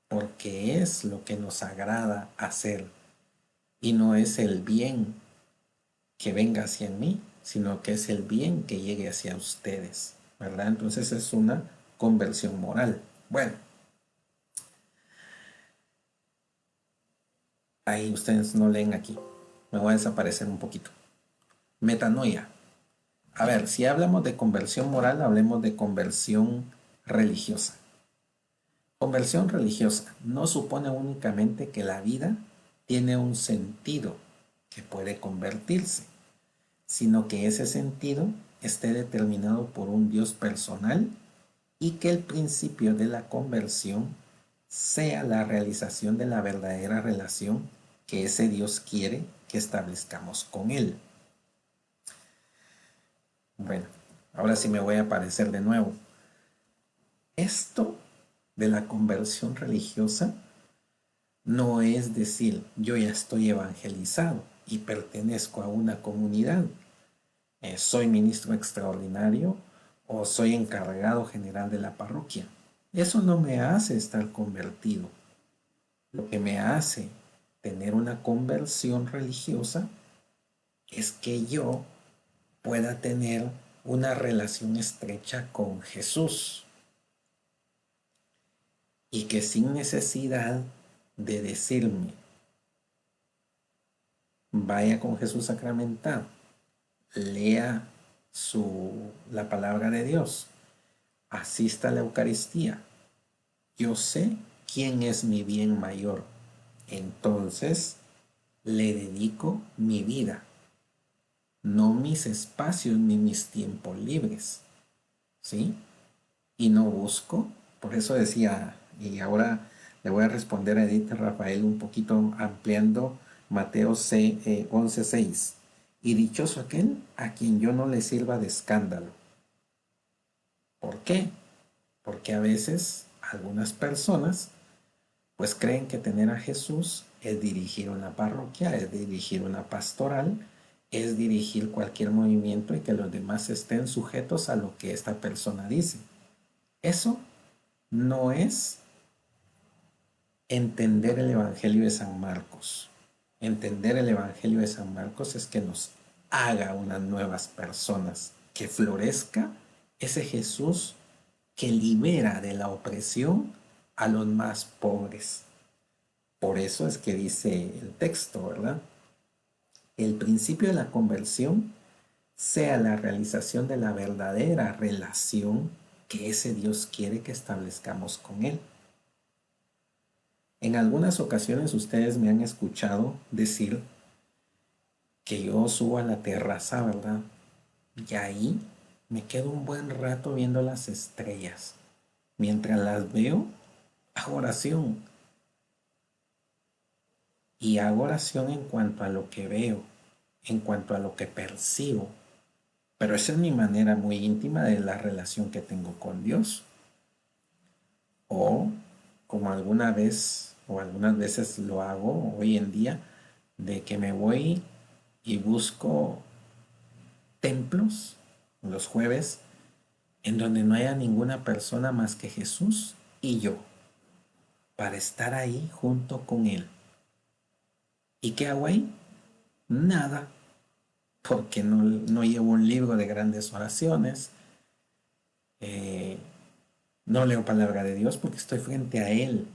Porque es lo que nos agrada hacer. Y no es el bien que venga hacia mí, sino que es el bien que llegue hacia ustedes, ¿verdad? Entonces es una conversión moral. Bueno, ahí ustedes no leen aquí. Me voy a desaparecer un poquito. Metanoia. A ver, si hablamos de conversión moral, hablemos de conversión religiosa. Conversión religiosa no supone únicamente que la vida tiene un sentido que puede convertirse, sino que ese sentido esté determinado por un Dios personal y que el principio de la conversión sea la realización de la verdadera relación que ese Dios quiere que establezcamos con Él. Bueno, ahora sí me voy a aparecer de nuevo. Esto de la conversión religiosa no es decir, yo ya estoy evangelizado y pertenezco a una comunidad. Soy ministro extraordinario o soy encargado general de la parroquia. Eso no me hace estar convertido. Lo que me hace tener una conversión religiosa es que yo pueda tener una relación estrecha con Jesús y que sin necesidad de decirme vaya con Jesús sacramentado, lea la palabra de Dios, asista a la Eucaristía, yo sé quién es mi bien mayor, entonces le dedico mi vida, no mis espacios ni mis tiempos libres, ¿sí? Y no busco, por eso decía, y ahora le voy a responder a Edith Rafael un poquito ampliando Mateo 11:6. Y dichoso aquel a quien yo no le sirva de escándalo. ¿Por qué? Porque a veces algunas personas pues creen que tener a Jesús es dirigir una parroquia, es dirigir una pastoral, es dirigir cualquier movimiento y que los demás estén sujetos a lo que esta persona dice. Eso no es entender el Evangelio de San Marcos. Entender el Evangelio de San Marcos es que nos haga unas nuevas personas, que florezca ese Jesús que libera de la opresión a los más pobres. Por eso es que dice el texto, ¿verdad? El principio de la conversión sea la realización de la verdadera relación que ese Dios quiere que establezcamos con Él. En algunas ocasiones ustedes me han escuchado decir que yo subo a la terraza, ¿verdad? Y ahí me quedo un buen rato viendo las estrellas. Mientras las veo, hago oración. Y hago oración en cuanto a lo que veo, en cuanto a lo que percibo. Pero esa es mi manera muy íntima de la relación que tengo con Dios. O como alguna vez o algunas veces lo hago hoy en día, de que me voy y busco templos los jueves, en donde no haya ninguna persona más que Jesús y yo, para estar ahí junto con Él. ¿Y qué hago ahí? Nada, porque no llevo un libro de grandes oraciones, eh, no leo palabra de Dios porque estoy frente a Él.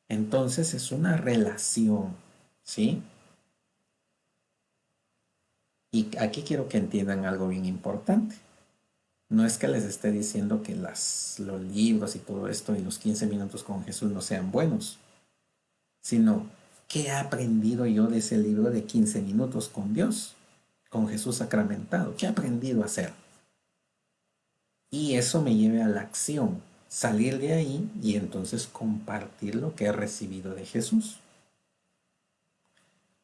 Entonces es una relación, ¿sí? Y aquí quiero que entiendan algo bien importante. No es que les esté diciendo que los libros y todo esto y los 15 minutos con Jesús no sean buenos, sino ¿qué he aprendido yo de ese libro de 15 minutos con Dios, con Jesús sacramentado? ¿Qué he aprendido a hacer? Y eso me lleve a la acción, salir de ahí y entonces compartir lo que he recibido de Jesús.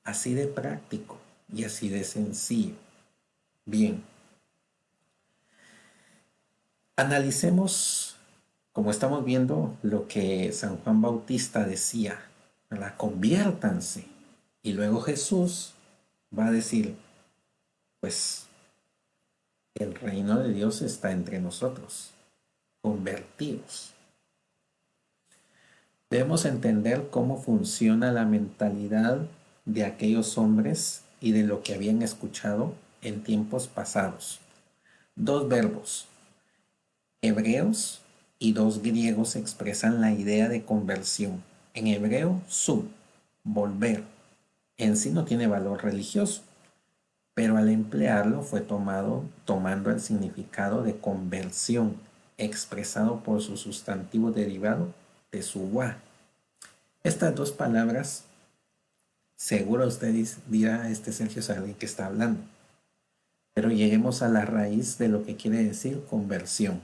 Así de práctico y así de sencillo. Bien. Analicemos, como estamos viendo, lo que San Juan Bautista decía, ¿verdad? Conviértanse. Y luego Jesús va a decir, pues el reino de Dios está entre nosotros, convertidos. Debemos entender cómo funciona la mentalidad de aquellos hombres y de lo que habían escuchado en tiempos pasados. Dos verbos, hebreos y dos griegos, expresan la idea de conversión. En hebreo, sub, volver. En sí no tiene valor religioso, pero al emplearlo fue tomando el significado de conversión, expresado por su sustantivo derivado de subá. Estas dos palabras, seguro usted dirá, Sergio es alguien que está hablando, pero lleguemos a la raíz de lo que quiere decir conversión.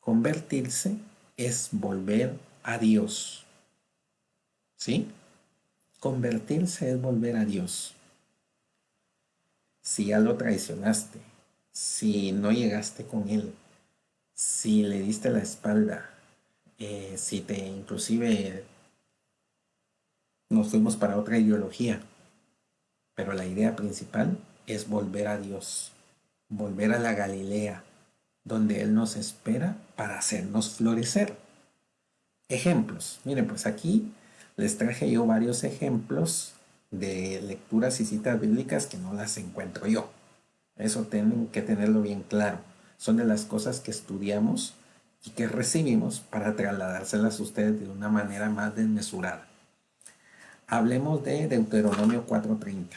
Convertirse es volver a Dios, ¿sí? Convertirse es volver a Dios. Si ya lo traicionaste, si no llegaste con Él, si le diste la espalda, si inclusive nos fuimos para otra ideología, pero la idea principal es volver a Dios, volver a la Galilea, donde Él nos espera para hacernos florecer. Ejemplos. Miren, pues aquí les traje yo varios ejemplos de lecturas y citas bíblicas que no las encuentro yo. Eso tienen que tenerlo bien claro. Son de las cosas que estudiamos y que recibimos para trasladárselas a ustedes de una manera más desmesurada. Hablemos de Deuteronomio 4:30.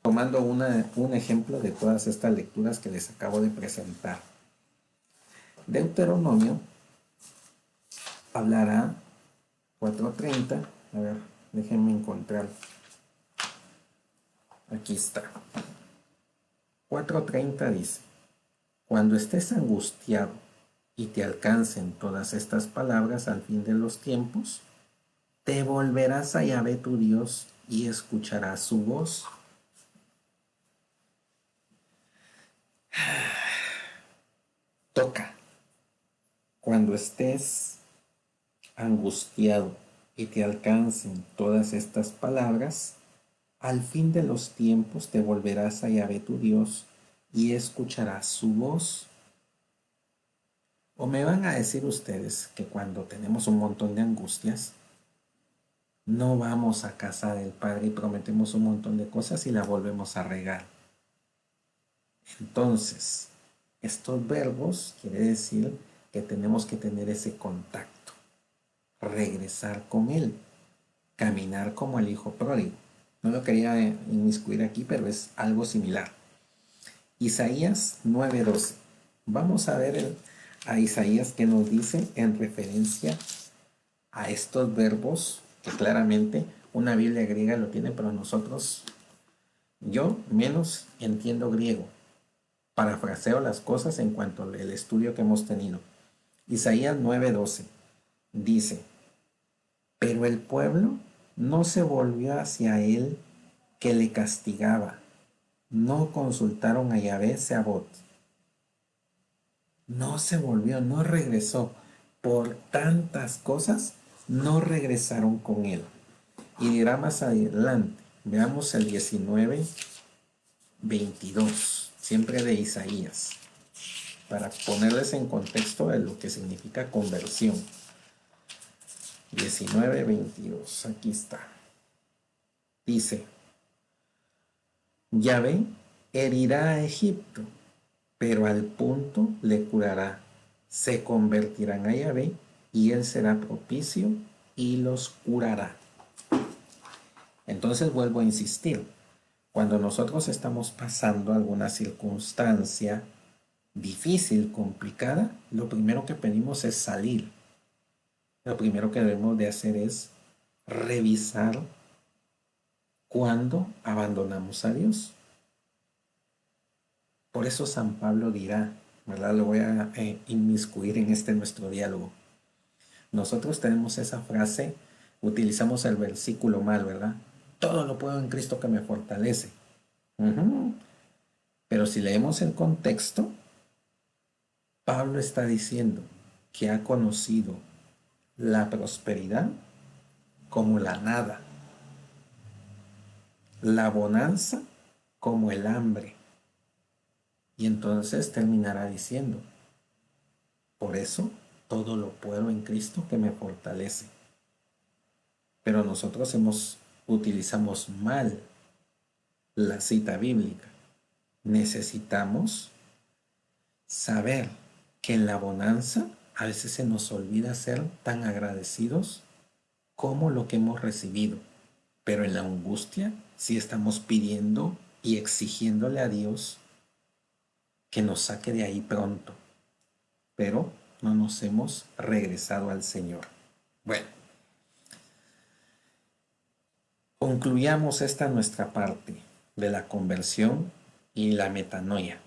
Tomando un ejemplo de todas estas lecturas que les acabo de presentar. Deuteronomio hablará 4:30. A ver, déjenme encontrar. Aquí está. 4:30 dice: cuando estés angustiado y te alcancen todas estas palabras al fin de los tiempos, te volverás a Yahvé tu Dios y escucharás su voz. Toca. Cuando estés angustiado y te alcancen todas estas palabras, al fin de los tiempos te volverás a Yahvé tu Dios y escucharás su voz. O me van a decir ustedes que cuando tenemos un montón de angustias, no vamos a casa del Padre y prometemos un montón de cosas y la volvemos a regar. Entonces, estos verbos quiere decir que tenemos que tener ese contacto, regresar con Él, caminar como el hijo pródigo. No lo quería inmiscuir aquí, pero es algo similar. Isaías 9:12. Vamos a ver a Isaías que nos dice en referencia a estos verbos, que claramente una Biblia griega lo tiene, pero nosotros, yo menos entiendo griego. Parafraseo las cosas en cuanto al estudio que hemos tenido. Isaías 9:12 dice: pero el pueblo no se volvió hacia él que le castigaba, no consultaron a Yahvé Seabot. No se volvió, no regresó. Por tantas cosas, no regresaron con él. Y dirá más adelante, veamos el 19 22, siempre de Isaías, para ponerles en contexto de lo que significa conversión. 19:22, aquí está. Dice: Yahvé herirá a Egipto, pero al punto le curará. Se convertirán a Yahvé y él será propicio y los curará. Entonces vuelvo a insistir, cuando nosotros estamos pasando alguna circunstancia difícil, complicada, lo primero que pedimos es salir. Lo primero que debemos de hacer es revisar cuándo abandonamos a Dios. Por eso San Pablo dirá, ¿verdad? Lo voy a inmiscuir en este nuestro diálogo. Nosotros tenemos esa frase, utilizamos el versículo mal, ¿verdad? Todo lo puedo en Cristo que me fortalece. Pero si leemos el contexto, Pablo está diciendo que ha conocido la prosperidad como la nada, la bonanza como el hambre. Y entonces terminará diciendo, por eso todo lo puedo en Cristo que me fortalece. Pero nosotros utilizamos mal la cita bíblica. Necesitamos saber que en la bonanza a veces se nos olvida ser tan agradecidos como lo que hemos recibido. Pero en la angustia sí estamos pidiendo y exigiéndole a Dios que nos saque de ahí pronto. Pero no nos hemos regresado al Señor. Bueno, concluyamos esta nuestra parte de la conversión y la metanoia.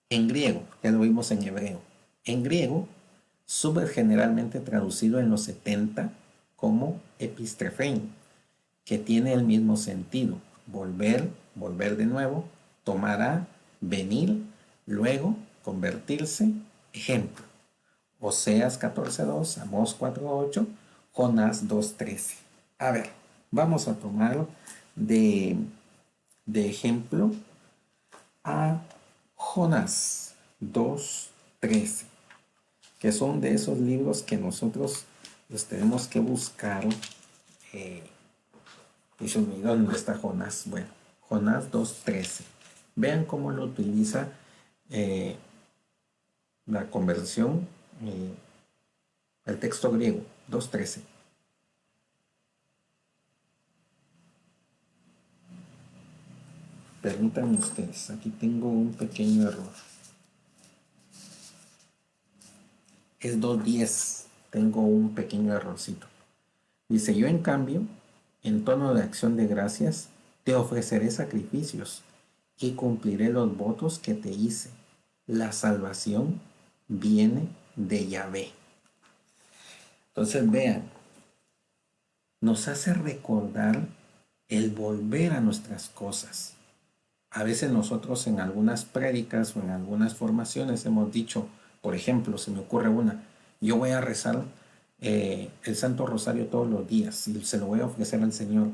En griego, ya lo vimos en hebreo, en griego, súper generalmente traducido en los 70 como epistrefein, que tiene el mismo sentido, volver, volver de nuevo, tomará, venir, luego, convertirse, ejemplo, Oseas 14:2, Amós 4:8, Jonás 2:13. A ver, vamos a tomar de ejemplo a Jonás 2:13, que son de esos libros que nosotros los tenemos que buscar. ¿Dónde está Jonás? Bueno, Jonás 2:13. Vean cómo lo utiliza la conversión, el texto griego 2:13. Permítanme ustedes, aquí tengo un pequeño error. Es 2:10, tengo un pequeño errorcito. Dice, yo en cambio, en tono de acción de gracias, te ofreceré sacrificios y cumpliré los votos que te hice. La salvación viene de Yahvé. Entonces vean, nos hace recordar el volver a nuestras cosas. A veces nosotros en algunas prédicas o en algunas formaciones hemos dicho, por ejemplo, se me ocurre una, yo voy a rezar el Santo Rosario todos los días y se lo voy a ofrecer al Señor.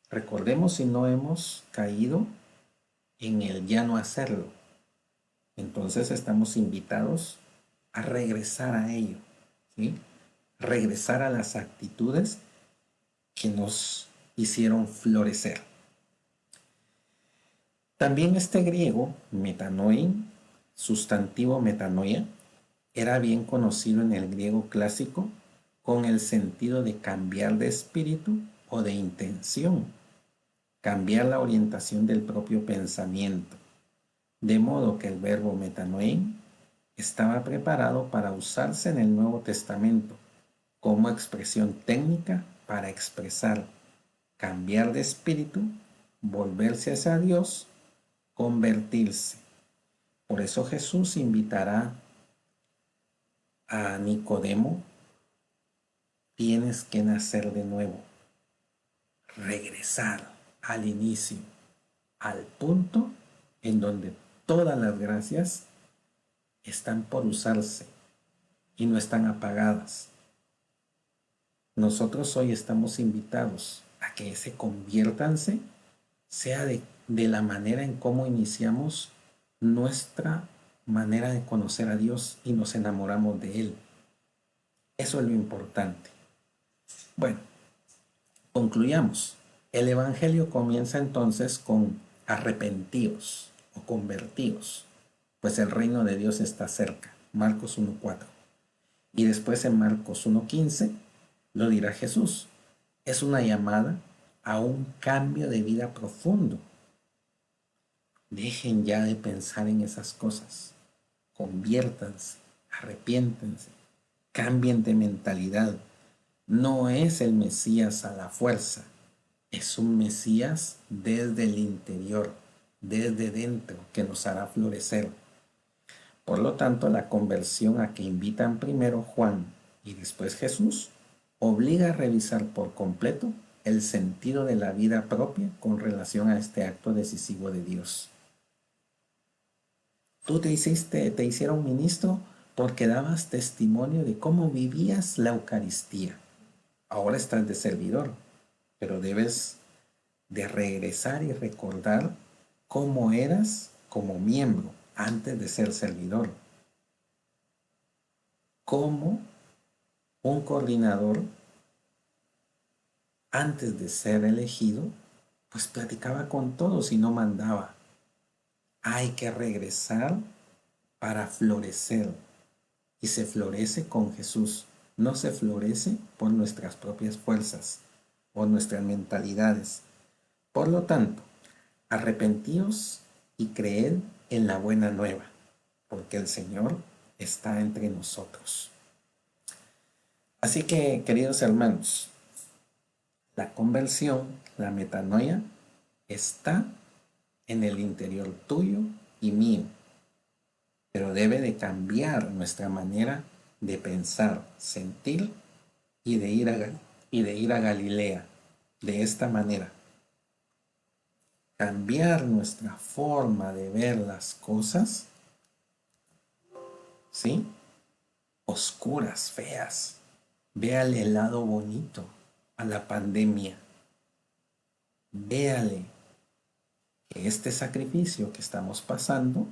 Recordemos si no hemos caído en el ya no hacerlo. Entonces estamos invitados a regresar a ello, ¿sí? Regresar a las actitudes que nos hicieron florecer. También este griego, metanoin, sustantivo metanoia, era bien conocido en el griego clásico con el sentido de cambiar de espíritu o de intención, cambiar la orientación del propio pensamiento, de modo que el verbo metanoin estaba preparado para usarse en el Nuevo Testamento como expresión técnica para expresar cambiar de espíritu, volverse hacia Dios, convertirse. Por eso Jesús invitará a Nicodemo, tienes que nacer de nuevo, regresar al inicio, al punto en donde todas las gracias están por usarse y no están apagadas. Nosotros hoy estamos invitados a que se conviértanse, sea de la manera en cómo iniciamos nuestra manera de conocer a Dios y nos enamoramos de Él. Eso es lo importante. Bueno, concluyamos. El Evangelio comienza entonces con arrepentíos o convertíos, pues el reino de Dios está cerca. Marcos 1:4. Y después en Marcos 1:15 lo dirá Jesús. Es una llamada a un cambio de vida profundo. Dejen ya de pensar en esas cosas. Conviértanse, arrepiéntense, cambien de mentalidad. No es el Mesías a la fuerza, es un Mesías desde el interior, desde dentro, que nos hará florecer. Por lo tanto, la conversión a que invitan primero Juan y después Jesús obliga a revisar por completo el sentido de la vida propia con relación a este acto decisivo de Dios. Tú te hicieron ministro porque dabas testimonio de cómo vivías la Eucaristía. Ahora estás de servidor, pero debes de regresar y recordar cómo eras como miembro antes de ser servidor. Cómo un coordinador, antes de ser elegido, pues platicaba con todos y no mandaba. Hay que regresar para florecer. Y se florece con Jesús. No se florece por nuestras propias fuerzas o nuestras mentalidades. Por lo tanto, arrepentíos y creed en la buena nueva, porque el Señor está entre nosotros. Así que, queridos hermanos, la conversión, la metanoia, está en el interior tuyo y mío, pero debe de cambiar nuestra manera de pensar, sentir y de ir a Galilea de esta manera. Cambiar nuestra forma de ver las cosas, ¿sí? Oscuras, feas. Véale el lado bonito a la pandemia. Véale que este sacrificio que estamos pasando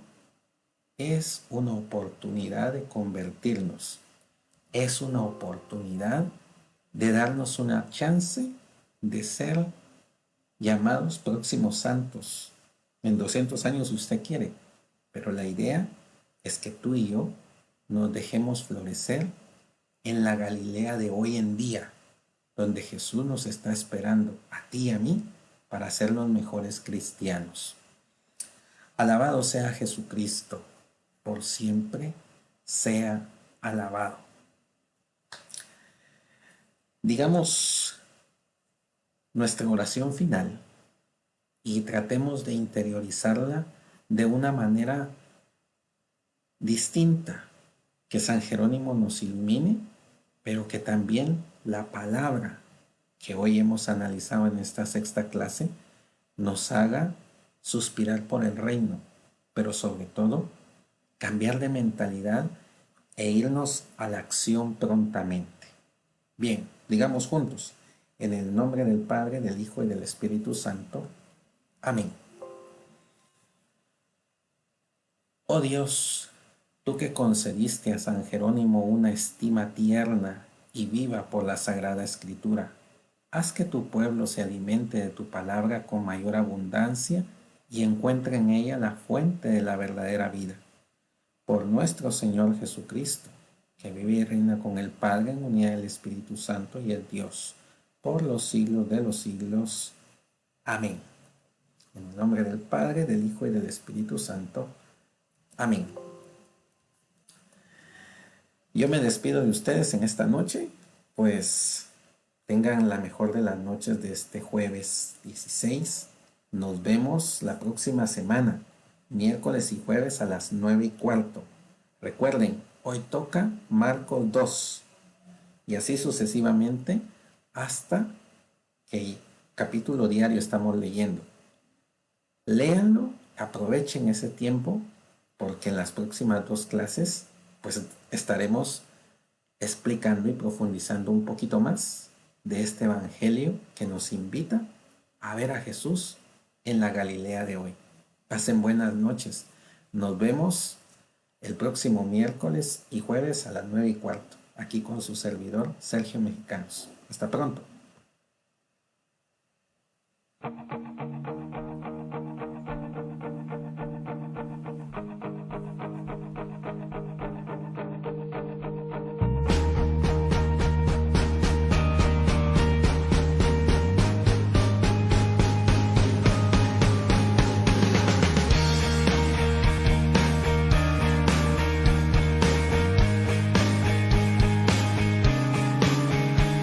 es una oportunidad de convertirnos. Es una oportunidad de darnos una chance de ser llamados próximos santos. En 200 años si usted quiere. Pero la idea es que tú y yo nos dejemos florecer en la Galilea de hoy en día, donde Jesús nos está esperando a ti y a mí para ser los mejores cristianos. Alabado sea Jesucristo, por siempre sea alabado. Digamos nuestra oración final y tratemos de interiorizarla de una manera distinta, que San Jerónimo nos ilumine, pero que también la palabra que hoy hemos analizado en esta sexta clase nos haga suspirar por el reino, pero sobre todo cambiar de mentalidad e irnos a la acción prontamente. Bien, digamos juntos, en el nombre del Padre, del Hijo y del Espíritu Santo. Amén. Oh Dios, tú que concediste a San Jerónimo una estima tierna y viva por la Sagrada Escritura, haz que tu pueblo se alimente de tu palabra con mayor abundancia y encuentre en ella la fuente de la verdadera vida. Por nuestro Señor Jesucristo, que vive y reina con el Padre en unidad del Espíritu Santo y el Dios, por los siglos de los siglos. Amén. En el nombre del Padre, del Hijo y del Espíritu Santo. Amén. Yo me despido de ustedes en esta noche, pues tengan la mejor de las noches de este jueves 16. Nos vemos la próxima semana, miércoles y jueves a las 9:15. Recuerden, hoy toca Marcos 2 y así sucesivamente hasta que capítulo diario estamos leyendo. Léanlo, aprovechen ese tiempo porque en las próximas 2 clases pues estaremos explicando y profundizando un poquito más de este evangelio que nos invita a ver a Jesús en la Galilea de hoy. Pasen buenas noches. Nos vemos el próximo miércoles y jueves a las 9:15, aquí con su servidor Sergio Mexicanos. Hasta pronto.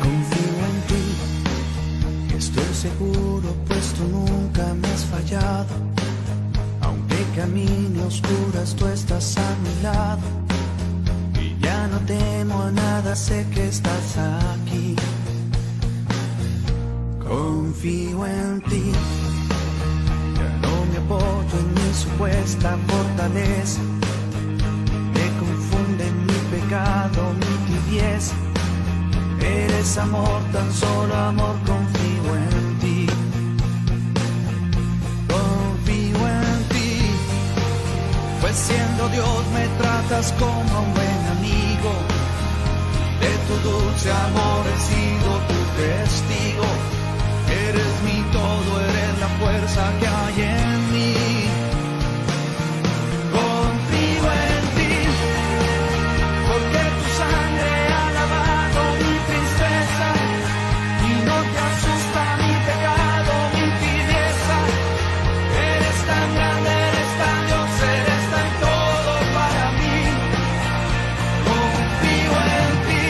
Confío en ti, estoy seguro, pues tú nunca me has fallado. Aunque camine a oscuras, tú estás a mi lado. Y ya no temo a nada, sé que estás aquí. Confío en ti, ya no me apoyo en mi supuesta fortaleza. Me confunde mi pecado, mi tibieza. Eres amor, tan solo amor, confío en ti. Confío en ti, pues siendo Dios me tratas como a un buen amigo. De tu dulce amor he sido tu testigo. Eres mi todo, eres la fuerza que hay en mí. Confío en ti, porque tu sangre ha lavado mi tristeza y no te asusta mi pecado, mi tibieza. Eres tan grande, eres tan Dios, eres tan todo para mí. Confío en ti,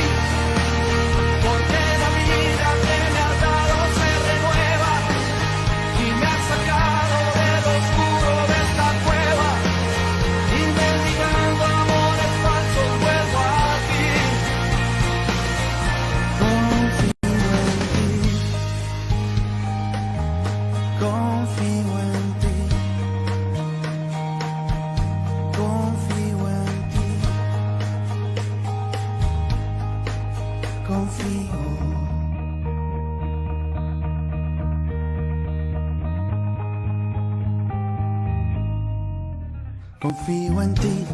porque la vida que me has dado se renueva y me has sacado del oscuro de esta cueva. Y mendigando amores falsos vuelvo a ti. Confío en ti, confío en ti, confío. Confío en ti,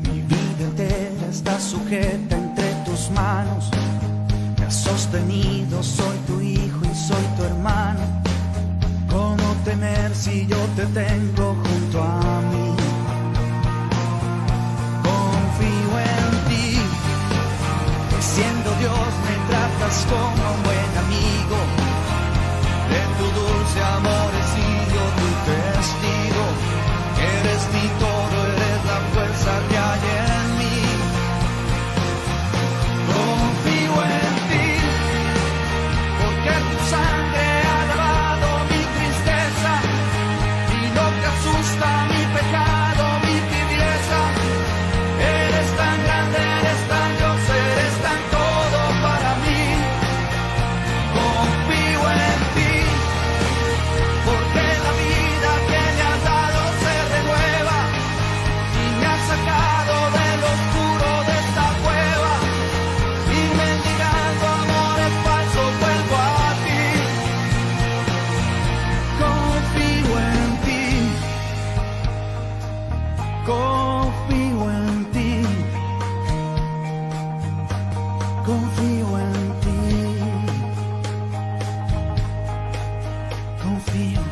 mi vida entera está sujeta entre tus manos. Me has sostenido, soy tu hijo y soy tu hermano. ¿Cómo temer si yo te tengo junto a mí? Confío en ti, que siendo Dios me tratas como a un buen amigo. De tu dulce amor he sido tu testigo. Eres mi todo, eres la fuerza que hay en mí. Confío en ti, porque tu sangre ha lavado mi tristeza y no te asusta mi pecado, mi tibieza. Eres tan grande, eres tan Dios, eres tan todo para mí. Confío en ti, porque la vida que me has dado se renueva y me has sacado del oscuro de esta cueva. Y mendigando amores falsos vuelvo a ti. Confío en ti, confío en ti, confío en ti, confío.